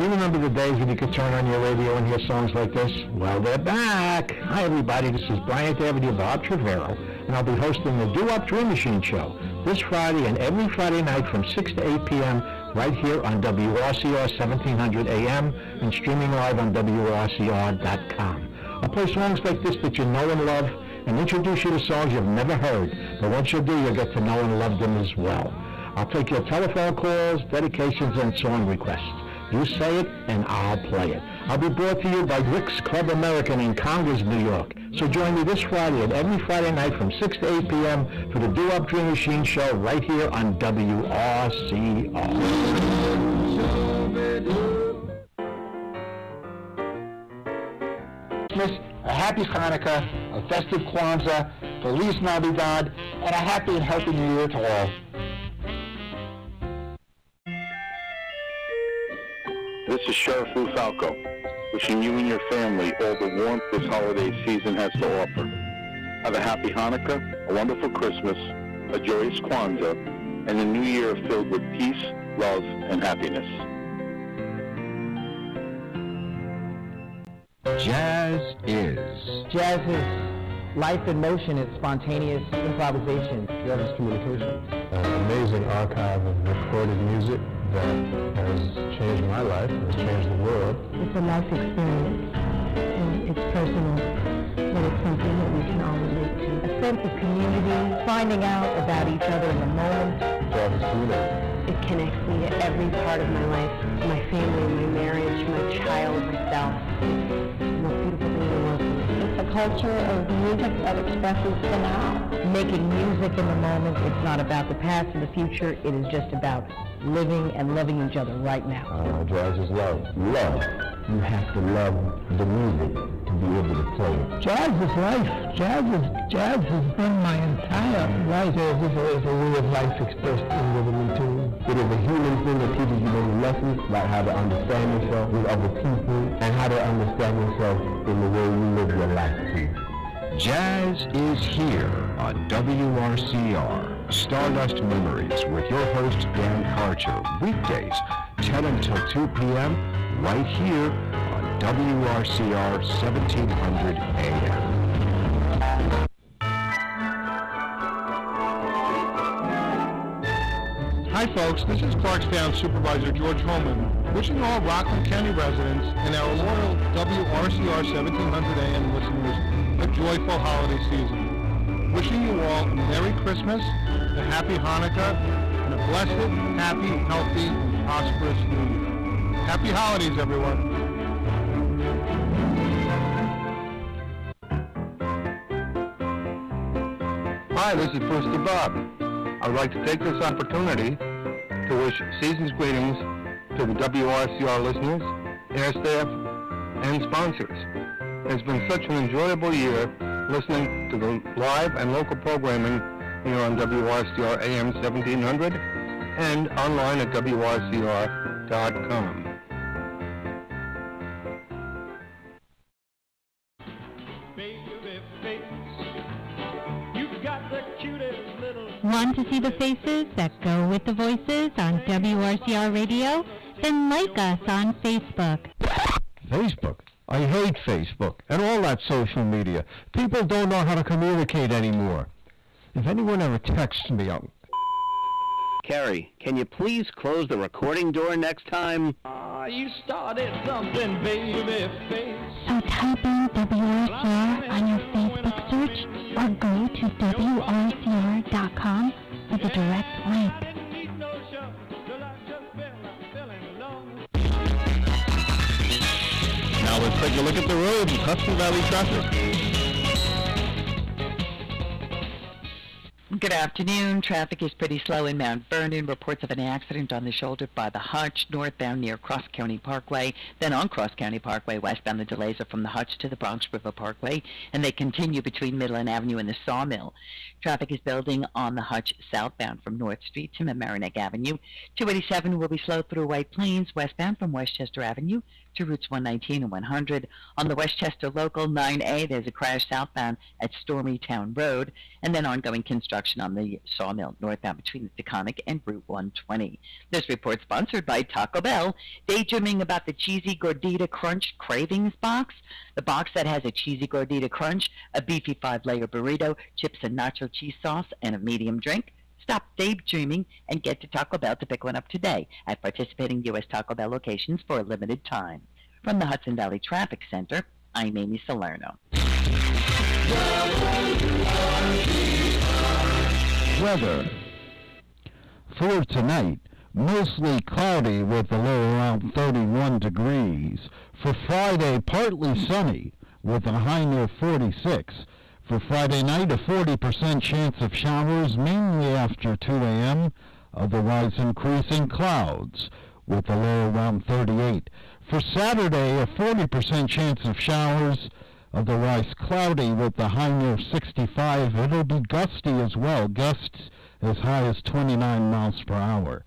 You remember the days when you could turn on your radio and hear songs like this? Well, they're back. Hi, everybody. This is Bryant Avenue Bob Trevero, and I'll be hosting the Do Up Dream Machine Show this Friday and every Friday night from 6 to 8 p.m. right here on WRCR 1700 AM and streaming live on WRCR.com. I'll play songs like this that you know and love and introduce you to songs you've never heard. But once you do, you'll get to know and love them as well. I'll take your telephone calls, dedications, and song requests. You say it, and I'll play it. I'll be brought to you by Rick's Club American in Congress, New York. So join me this Friday and every Friday night from 6 to 8 p.m. for the Do Up Dream Machine Show right here on WRCR. A happy Hanukkah, a festive Kwanzaa, Feliz Navidad, and a happy and healthy New Year to all. This is Sheriff Lou Falco, wishing you and your family all the warmth this holiday season has to offer. Have a happy Hanukkah, a wonderful Christmas, a joyous Kwanzaa, and a new year filled with peace, love, and happiness. Jazz is life in motion. It's spontaneous improvisation. Jazz is communication. An amazing archive of recorded music that has changed my life and has changed the world. It's a life experience, and it's personal, and it's something that we can all relate to. A sense of community, finding out about each other in the moment. Jazz is community. It connects me to every part of my life, my family, my marriage, my child, myself. It's the most beautiful thing in the world. It's a culture of music that expresses the now. Making music in the moment. It's not about the past or the future. It is just about living and loving each other right now. Jazz is love. Love. You have to love the music to be able to play it. Jazz is life. Jazz has been my entire life. Jazz is a way of life expressed in rhythm and tune. It is a human thing that teaches you many lessons about how to understand yourself with other people and how to understand yourself in the way you live your life too. Jazz is here on WRCR. Stardust Memories with your host Dan Karcher. Weekdays, 10 until 2 p.m. right here on WRCR 1700 AM. Hi folks, this is Clarkstown Supervisor George Holman, wishing all Rockland County residents and our loyal WRCR 1700 AM listeners a joyful holiday season. Wishing you all a Merry Christmas, a Happy Hanukkah, and a blessed, happy, healthy, and prosperous New Year. Happy holidays, everyone. Hi, this is Brewster Bob. I would like to take this opportunity to wish season's greetings to the WRCR listeners, air staff, and sponsors. It's been such an enjoyable year listening to the live and local programming here on WRCR AM 1700 and online at WRCR.com. Want to see the faces that go with the voices on WRCR Radio? Then like us on Facebook. Facebook? I hate Facebook and all that social media. People don't know how to communicate anymore. If anyone ever texts me, I'll... Carrie, can you please close the recording door next time? You started something, baby face. So type in WRCR on your Facebook search or go to WRCR.com for the direct link. Now let's take a look at the roads and Hudson Valley traffic. Good afternoon. Traffic is pretty slow in Mount Vernon. Reports of an accident on the shoulder by the Hutch, northbound near Cross County Parkway. Then on Cross County Parkway, westbound, the delays are from the Hutch to the Bronx River Parkway, and they continue between Midland Avenue and the Sawmill. Traffic is building on the Hutch southbound from North Street to Mamaroneck Avenue. 287 will be slow through White Plains, westbound from Westchester Avenue to routes 119 and 100. On the Westchester Local 9A, there's a crash southbound at Stormy Town Road, and then ongoing construction on the Sawmill northbound between the Taconic and Route 120. This report sponsored by Taco Bell. Daydreaming about the Cheesy Gordita Crunch Cravings Box? The box that has a Cheesy Gordita Crunch, a beefy 5-layer burrito, chips and nacho cheese sauce, and a medium drink. Stop daydreaming and get to Taco Bell to pick one up today at participating U.S. Taco Bell locations for a limited time. From the Hudson Valley Traffic Center, I'm Amy Salerno. Weather. For tonight, mostly cloudy with a low around 31 degrees. For Friday, partly sunny with a high near 46. For Friday night, a 40% chance of showers, mainly after 2 a.m., otherwise increasing clouds with a low around 38. For Saturday, a 40% chance of showers, otherwise cloudy with a high near 65. It'll be gusty as well, gusts as high as 29 miles per hour.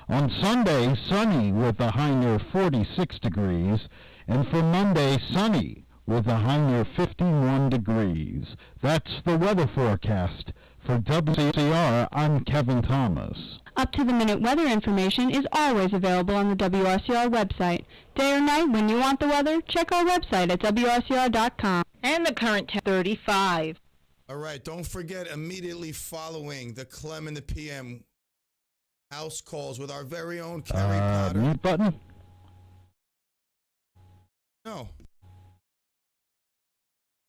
On Sunday, sunny with a high near 46 degrees, and for Monday, sunny with a high near 51 degrees. That's the weather forecast. For WRCR, I'm Kevin Thomas. Up-to-the-minute weather information is always available on the WRCR website. Day or night, when you want the weather, check our website at WRCR.com. And the current 35. All right, don't forget, immediately following the CLEM and the PM house calls with our very own Kerry Potter. Mute button? No.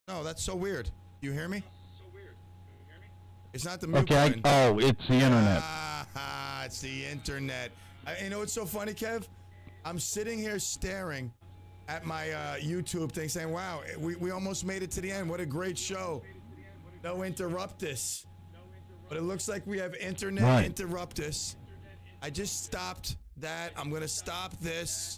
No, that's so weird. You hear me? It's not the mute button. It's the internet. It's the internet. You know what's so funny, Kev? I'm sitting here staring at my YouTube thing saying, wow, we almost made it to the end. What a great show. No interruptus. But it looks like we have internet interruptus. I just stopped that. I'm going to stop this.